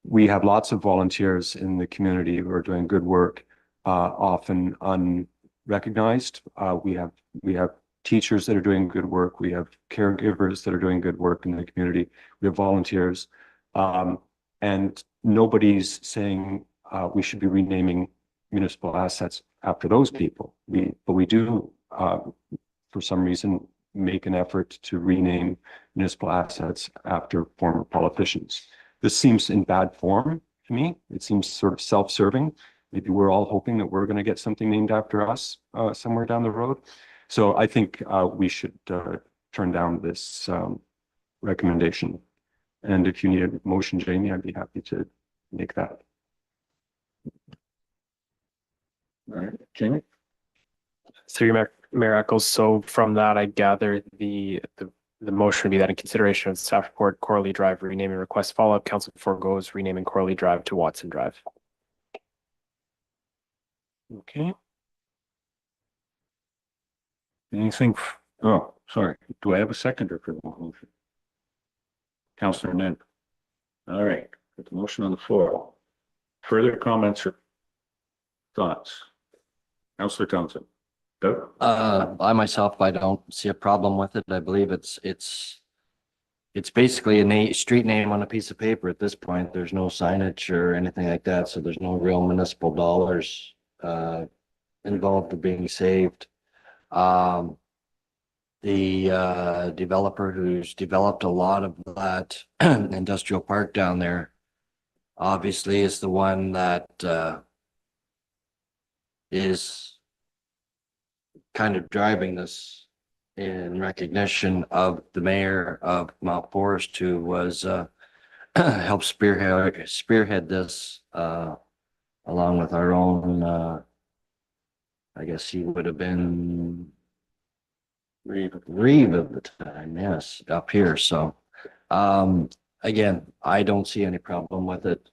We have lots of volunteers in the community who are doing good work, often unrecognized. We have teachers that are doing good work. We have caregivers that are doing good work in the community. We have volunteers. And nobody's saying we should be renaming municipal assets after those people. But we do, for some reason, make an effort to rename municipal assets after former politicians. This seems in bad form to me. It seems sort of self-serving. Maybe we're all hoping that we're going to get something named after us somewhere down the road. So I think we should turn down this recommendation. And if you need a motion, Jamie, I'd be happy to make that. All right, Jamie? Three Miracles. So from that, I gather the motion would be that in consideration of the staff report, Corley Drive renaming request follow-up, council forgoes renaming Corley Drive to Watson Drive. Okay. Anything? Oh, sorry. Do I have a seconder for the motion? Councillor Nen. All right, with the motion on the floor. Further comments or thoughts? Councillor Townsend. Doug? I myself, I don't see a problem with it. I believe it's basically a street name on a piece of paper at this point. There's no signage or anything like that, so there's no real municipal dollars involved in being saved. The developer who's developed a lot of that industrial park down there obviously is the one that is kind of driving this in recognition of the mayor of Mount Forest, who was helped spearhead this along with our own I guess he would have been Reeve at the time, yes, up here. So again, I don't see any problem with it,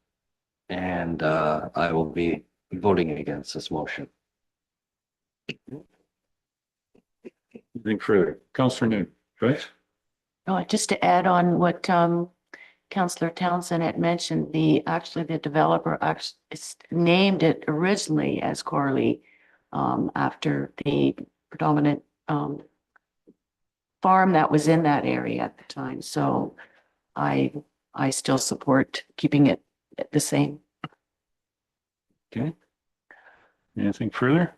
and I will be voting against this motion. Anything further? Councillor Nen, right? Oh, just to add on what Councillor Townsend had mentioned, the developer actually named it originally as Corley after the predominant farm that was in that area at the time. So I still support keeping it the same. Okay. Anything further?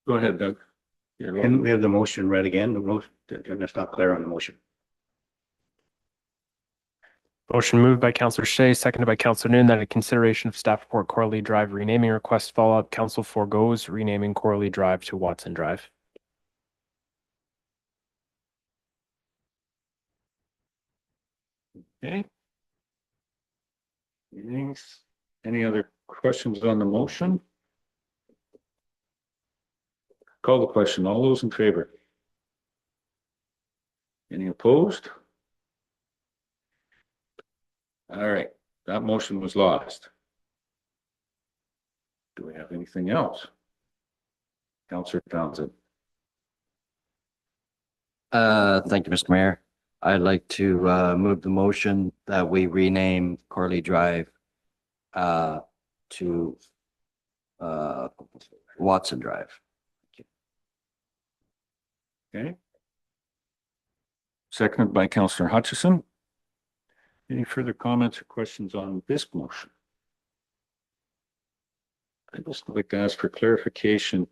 Go ahead, Doug. And we have the motion read again. The motion, it's not clear on the motion. Motion moved by Councillor Shay, seconded by Councillor Noon, that in consideration of staff report Corley Drive renaming request follow-up, council forgoes renaming Corley Drive to Watson Drive. Okay. Thanks. Any other questions on the motion? Call the question. All those in favor? Any opposed? All right, that motion was lost. Do we have anything else? Councillor Townsend. Thank you, Mr. Mayor. I'd like to move the motion that we rename Corley Drive to Watson Drive. Okay. Seconded by Councillor Hutchison. Any further comments or questions on this motion? I'd just like to ask for clarification.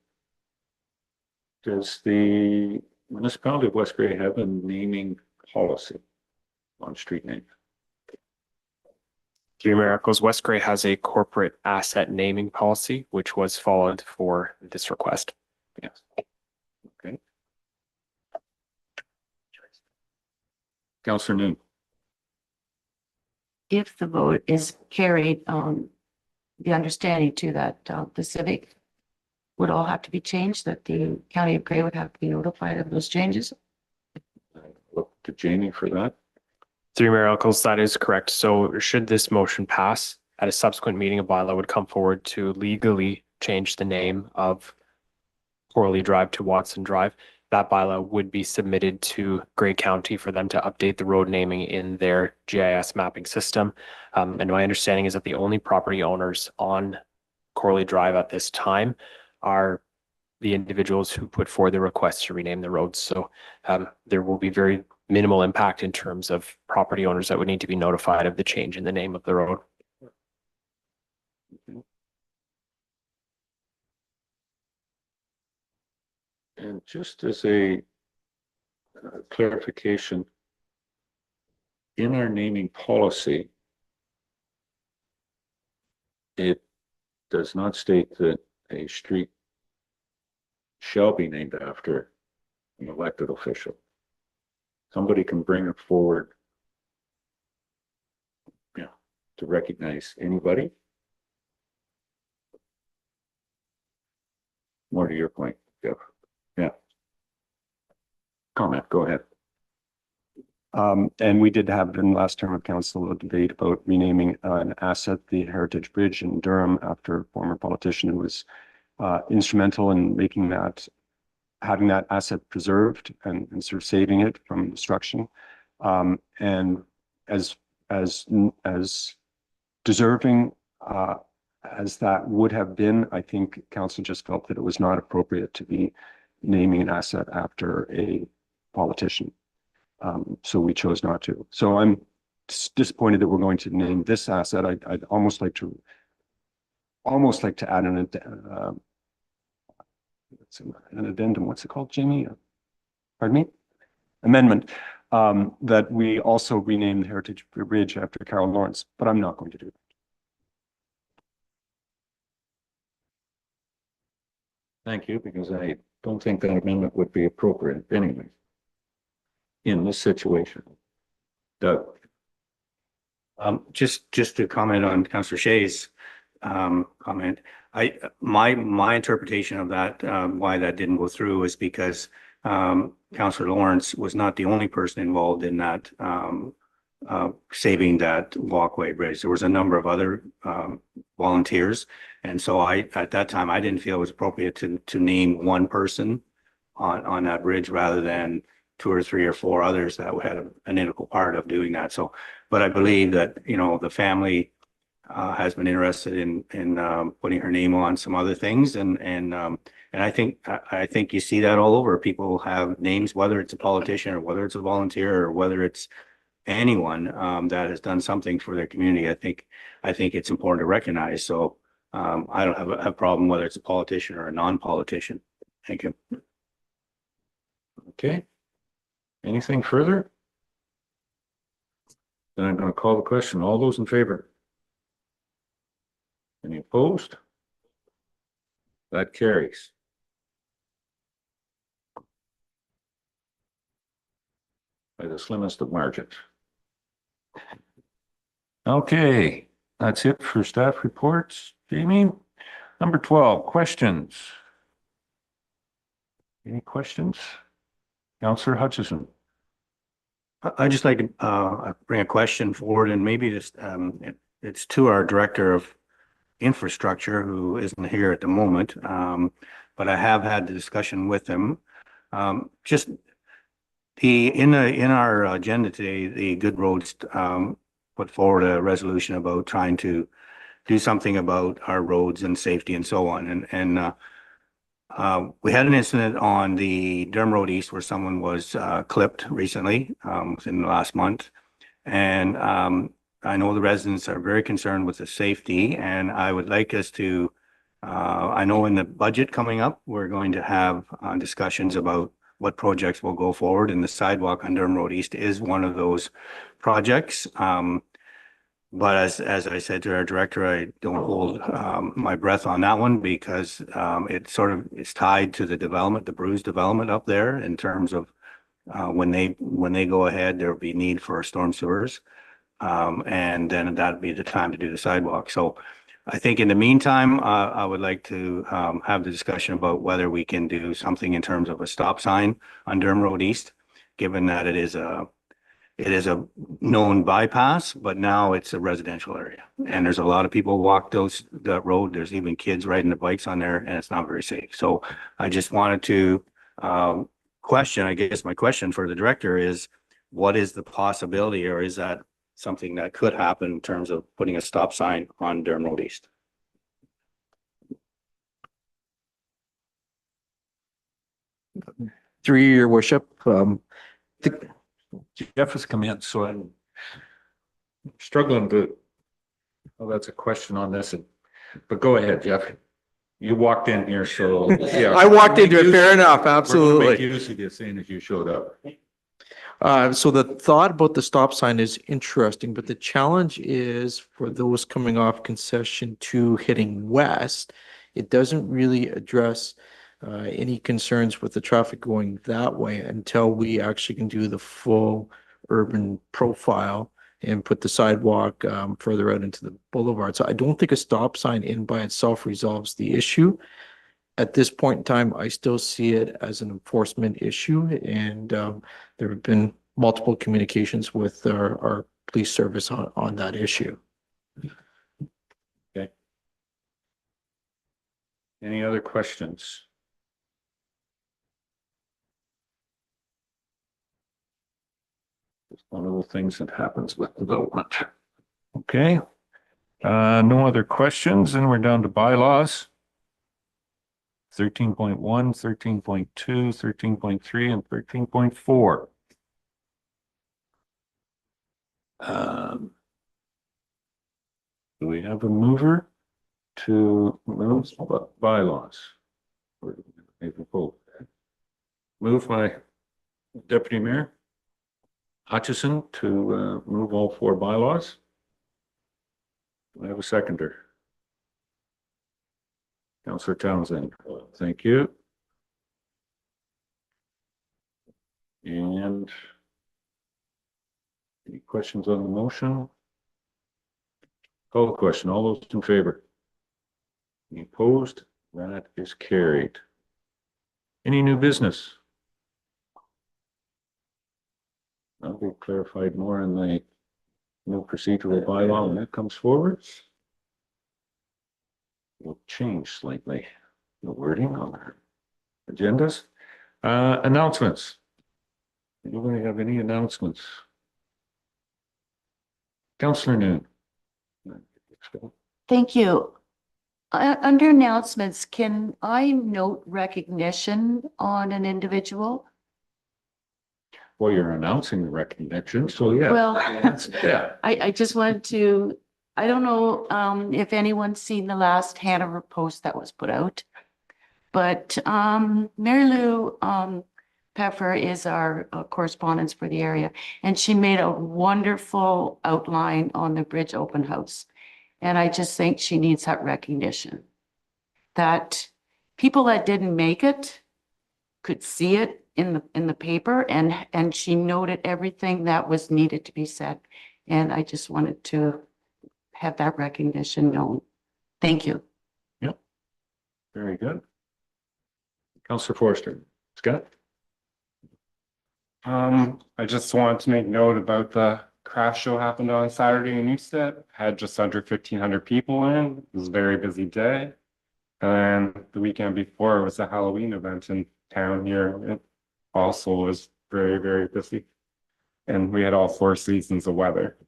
Does the municipality of West Gray have a naming policy on street name? Three Mayor Eccles, West Gray has a corporate asset naming policy, which was followed for this request. Yes. Okay. Councillor Noon. If the vote is carried, the understanding to that, the civic would all have to be changed, that the county of Gray would have to be notified of those changes. Look to Jamie for that. Three Mayor Eccles, that is correct. So should this motion pass, at a subsequent meeting, a bylaw would come forward to legally change the name of Corley Drive to Watson Drive. That bylaw would be submitted to Gray County for them to update the road naming in their GIS mapping system. And my understanding is that the only property owners on Corley Drive at this time are the individuals who put forward the request to rename the roads. So there will be very minimal impact in terms of property owners that would need to be notified of the change in the name of the road. And just as a clarification, in our naming policy, it does not state that a street shall be named after an elected official. Somebody can bring it forward, to recognize anybody. More to your point, Jeff. Yeah. Comment, go ahead. And we did have in last term of council a debate about renaming an asset, the Heritage Bridge in Durham, after a former politician who was instrumental in making that, having that asset preserved and sort of saving it from destruction. And as deserving as that would have been, I think council just felt that it was not appropriate to be naming an asset after a politician. So we chose not to. So I'm disappointed that we're going to name this asset. I'd almost like to add an addendum. What's it called, Jamie? Pardon me? Amendment. That we also rename the Heritage Bridge after Carol Lawrence, but I'm not going to do that. Thank you, because I don't think that amendment would be appropriate anyway in this situation. Doug. Just to comment on Councillor Shea's comment, my interpretation of that, why that didn't go through is because Councillor Lawrence was not the only person involved in that saving that walkway bridge. There was a number of other volunteers, and so at that time I didn't feel it was appropriate to name one person on that bridge rather than two or three or four others that had an integral part of doing that. So, but I believe that, you know, the family has been interested in putting her name on some other things, and I think you see that all over. People have names, whether it's a politician or whether it's a volunteer or whether it's anyone that has done something for their community. I think it's important to recognize. So I don't have a problem whether it's a politician or a non-politician. Thank you. Okay. Anything further? Then I'm going to call the question. All those in favor? Any opposed? That carries. By the slimmest of margins. Okay, that's it for staff reports. Jamie, number 12, questions. Any questions? Counselor Hutchison. I'd just like to bring a question forward, and maybe just it's to our Director of Infrastructure, who isn't here at the moment. But I have had the discussion with him. Just in our agenda today, the Good Roads put forward a resolution about trying to do something about our roads and safety and so on. We had an incident on the Durham Road East where someone was clipped recently, within the last month. And I know the residents are very concerned with the safety, and I would like us to, I know in the budget coming up, we're going to have discussions about what projects will go forward, and the sidewalk on Durham Road East is one of those projects. But as I said to our director, I don't hold my breath on that one because it's tied to the development, the Bruce development up there in terms of when they go ahead, there'll be need for storm sewers. And then that'd be the time to do the sidewalk. So I think in the meantime, I would like to have the discussion about whether we can do something in terms of a stop sign on Durham Road East, given that it is a known bypass, but now it's a residential area. And there's a lot of people walk that road. There's even kids riding the bikes on there, and it's not very safe. So I just wanted to question, I guess my question for the director is, what is the possibility, or is that something that could happen in terms of putting a stop sign on Durham Road East? Through your worship, Jeff has come in, so I'm struggling to, well, that's a question on this, but go ahead, Jeff. You walked in here, so. Yeah. I walked into it, fair enough, We're gonna absolutely. make use of you seeing as you showed up. So the thought about the stop sign is interesting, but the challenge is for those coming off concession to heading west, it doesn't really address any concerns with the traffic going that way until we actually can do the full urban profile and put the sidewalk further out into the boulevard. So I don't think a stop sign in by itself resolves the issue. At this point in time, I still see it as an enforcement issue, and there have been multiple communications with our police service on that issue. Okay. Any other questions? It's one of the things that happens with development. Okay. No other questions, and we're down to bylaws. 13.1, 13.2, 13.3, and 13.4. Do we have a mover to move bylaws? Move by Deputy Mayor Hutchison to move all 4 bylaws. Do I have a seconder? Councillor Townsend, thank you. And any questions on the motion? Call the question. All those in favor? Any opposed? That is carried. Any new business? That'll be clarified more in the new procedural bylaw when that comes forward. Will change slightly the wording on our agendas. Announcements. Anybody have any announcements? Councillor Noon. Thank you. Under announcements, can I note recognition on an individual? Well, you're announcing the recognition, so yeah. Well, Yeah. I just wanted to, I don't know if anyone's seen the last Hanover post that was put out, but Mary Lou Peffer is our correspondent for the area, and she made a wonderful outline on the Bridge Open House. And I just think she needs that recognition, that people that didn't make it could see it in the paper, and she noted everything that was needed to be said. And I just wanted to have that recognition known. Thank you. Very good. Counselor Forster, Scott? I just wanted to make note about the craft show happened on Saturday in Newstead. Had just under 1,500 people in. It was a very busy day. And the weekend before was a Halloween event in town here. It also was very, very busy. And we had all 4 seasons of weather.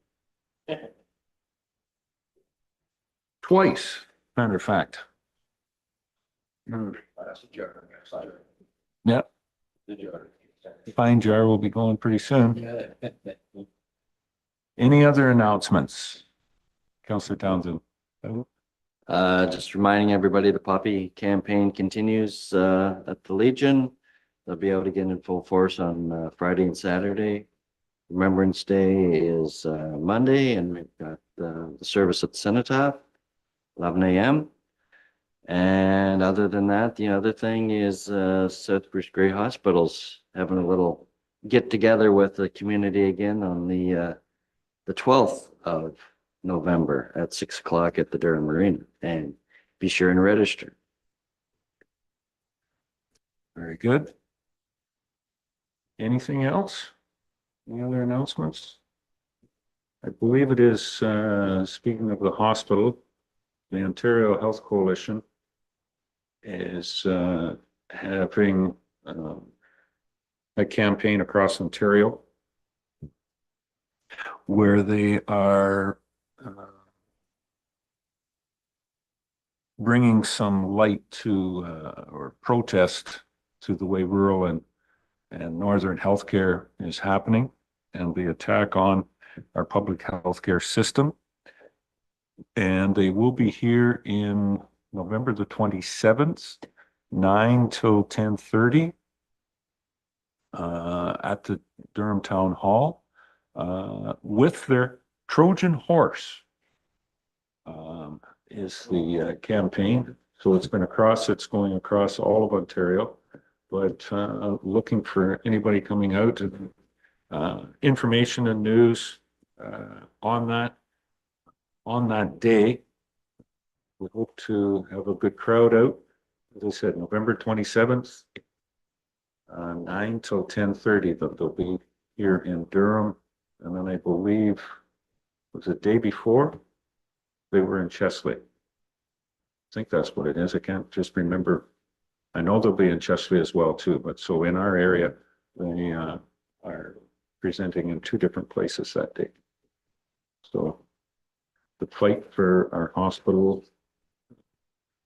Twice, matter of fact. Yeah. Fine jar will be going pretty soon. Any other announcements? Counselor Townsend? Just reminding everybody, the Poppy campaign continues at the Legion. They'll be out again in full force on Friday and Saturday. Remembrance Day is Monday, and we've got the service at the Cenotaph, 11 a.m. And other than that, the other thing is South Bruce Grey Hospital's having a little get together with the community again on the 12th of November at 6 o'clock at the Durham Marina, and be sure and register. Very good. Anything else? Any other announcements? I believe it is, speaking of the hospital, the Ontario Health Coalition is having a campaign across Ontario where they are bringing some light to or protest to the way rural and northern healthcare is happening and the attack on our public healthcare system. And they will be here in November the 27th, 9 till 10:30 at the Durham Town Hall with their Trojan horse is the campaign. So it's going across all of Ontario, but looking for anybody coming out and information and news on that day. We hope to have a good crowd out. As I said, November 27th, 9 till 10:30, but they'll be here in Durham. And then I believe, was the day before, they were in Chesley. I think that's what it is. I can't just remember. I know they'll be in Chesley as well too, but so in our area, they are presenting in 2 different places that day. So the fight for our hospital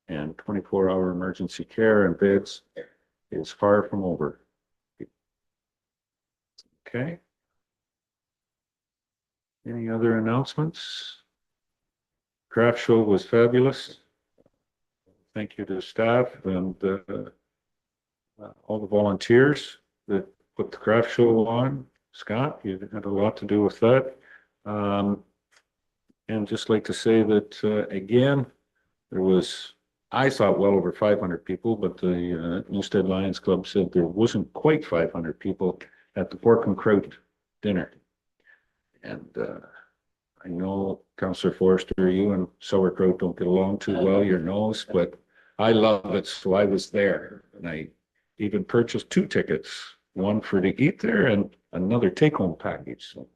and 24-hour emergency care and beds is far from over. Okay. Any other announcements? Craft show was fabulous. Thank you to the staff and all the volunteers that put the craft show on. Scott, you had a lot to do with that. And just like to say that, again, there was, I thought, well over 500 people, but the Newstead Lions Club said there wasn't quite 500 people at the pork and kraut dinner. And I know, Councillor Forster, you and sauerkraut don't get along too well, your nose, but I love it, so I was there. And I even purchased 2 tickets, one for to eat there and another take-home package. So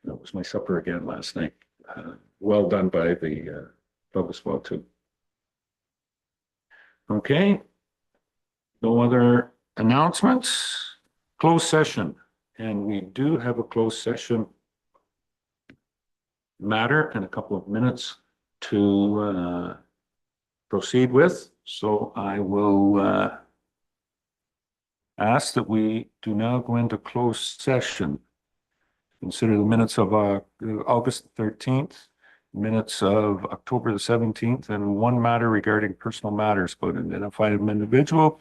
that was my supper again last night. Well done by the club as well, too. Okay. No other announcements? Closed session. And we do have a closed session matter in a couple of minutes to proceed with. So I will ask that we do now go into closed session. Consider the minutes of August 13th, minutes of October the 17th, and one matter regarding personal matters about an identified individual,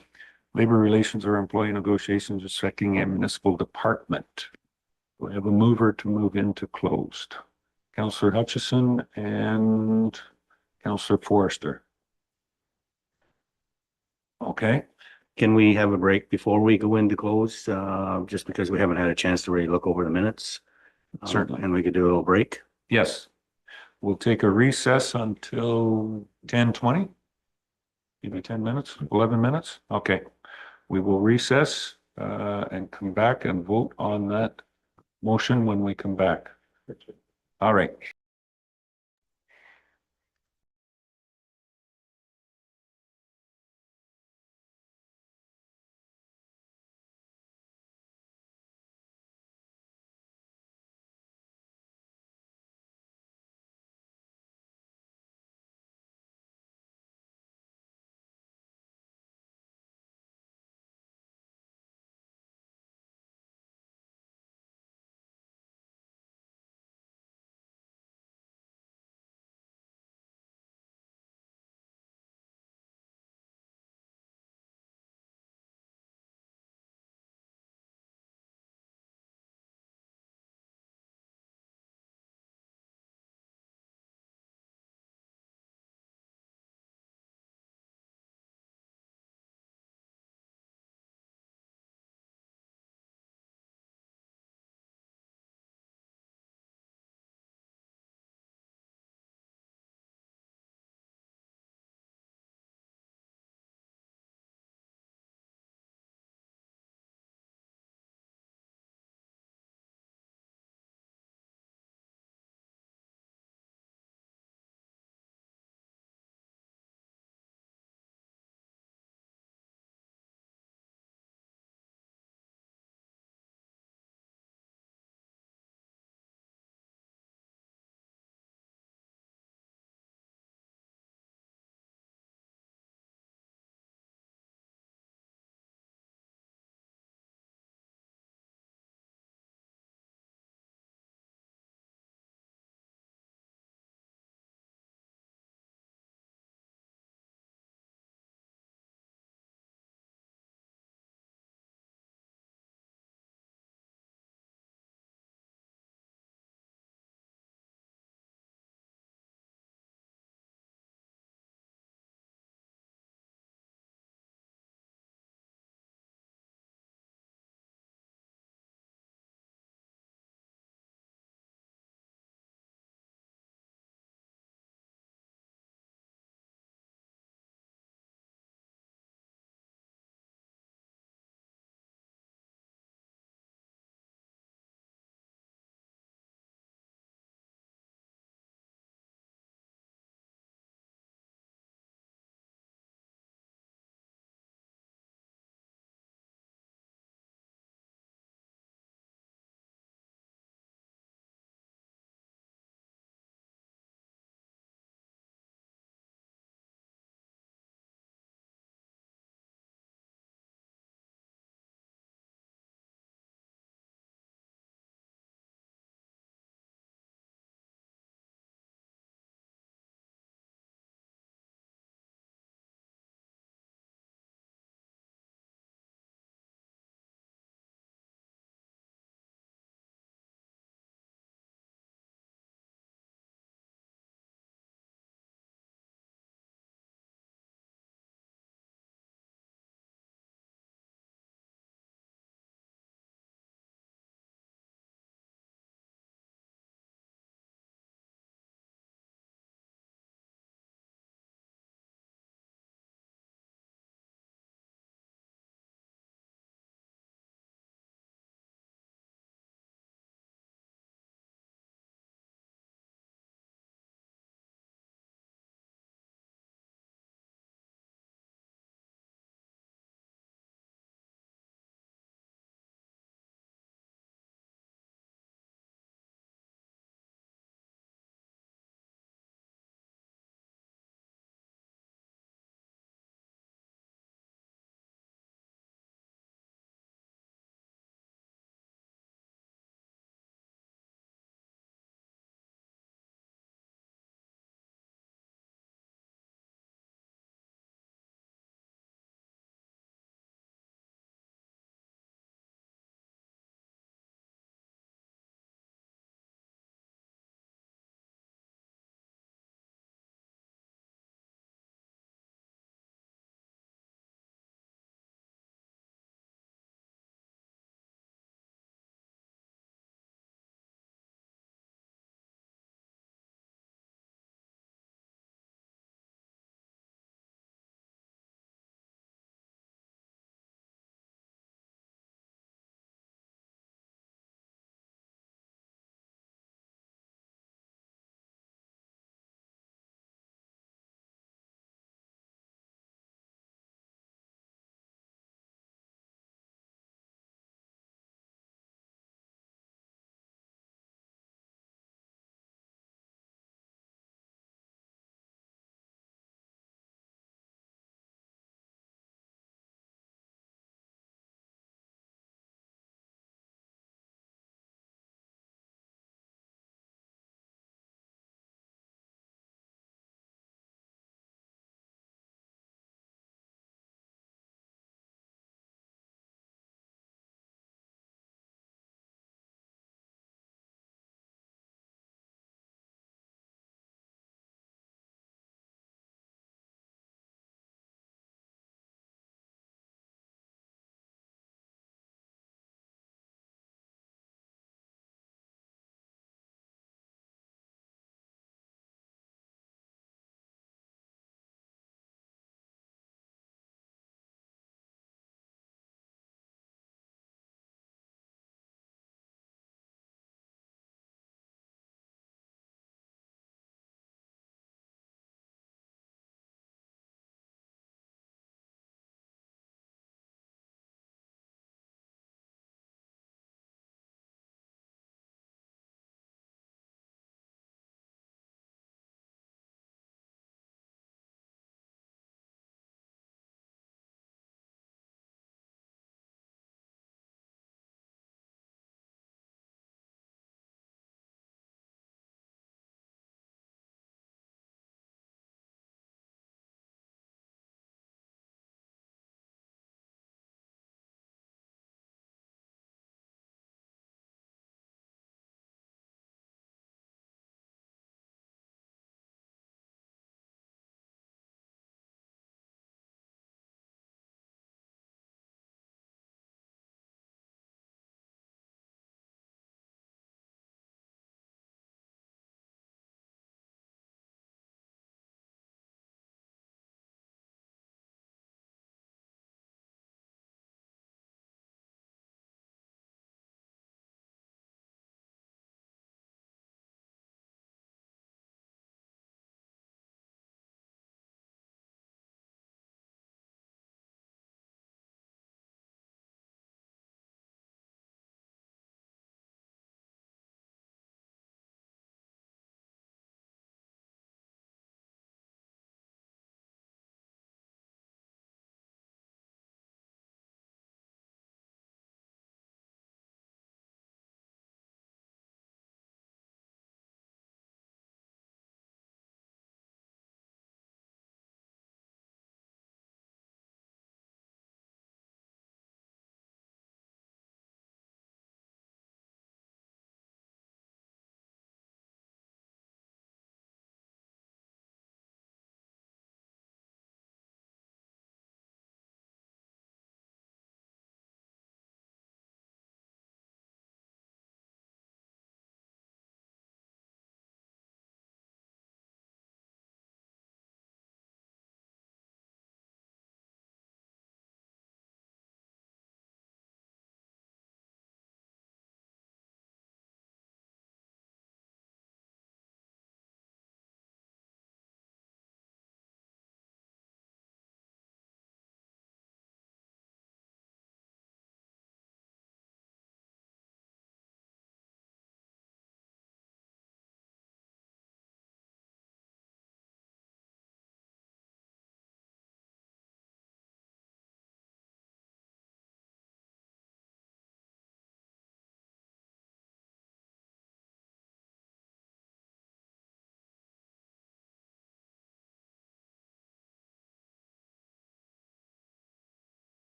labor relations or employee negotiations respecting a municipal department. We have a mover to move into closed. Councillor Hutchison and Councillor Forster. Okay. Can we have a break before we go into close? Just because we haven't had a chance to really look over the minutes. Certainly. And we could do a little break. Yes. We'll take a recess until 10:20. Maybe 10 minutes, 11 minutes? Okay. We will recess and come back and vote on that motion when we come back. All right.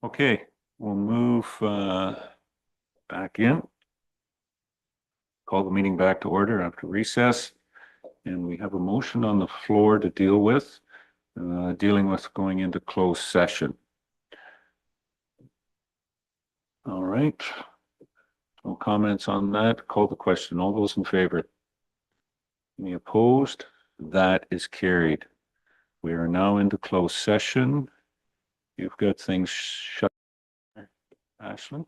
Okay, we'll move back in. Call the meeting back to order after recess. And we have a motion on the floor to deal with, dealing with going into closed session. All right. No comments on that. Call the question. All those in favor? Any opposed? That is carried. We are now into closed session. You've got things shut. Ashley?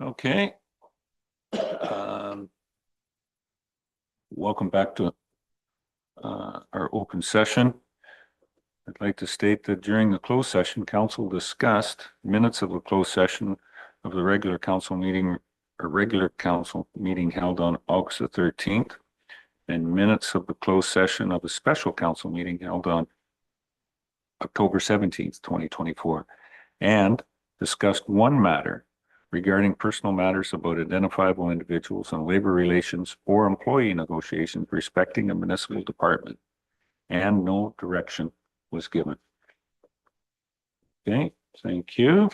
Okay. Welcome back to our open session. I'd like to state that during the closed session, council discussed minutes of the closed session of the regular council meeting held on August the 13th, and minutes of the closed session of a special council meeting held on October 17th, 2024, and discussed one matter regarding personal matters about identifiable individuals and labor relations or employee negotiations respecting a municipal department, and no direction was given. Okay, thank you.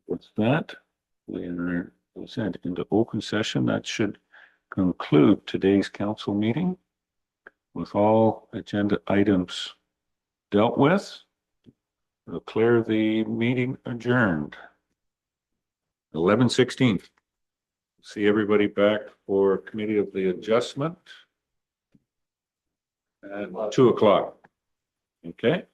With that, we are sent into open session. That should conclude today's council meeting with all agenda items dealt with. Declare the meeting adjourned. 11:16. See everybody back for Committee of the Adjustment at 2 o'clock. Okay.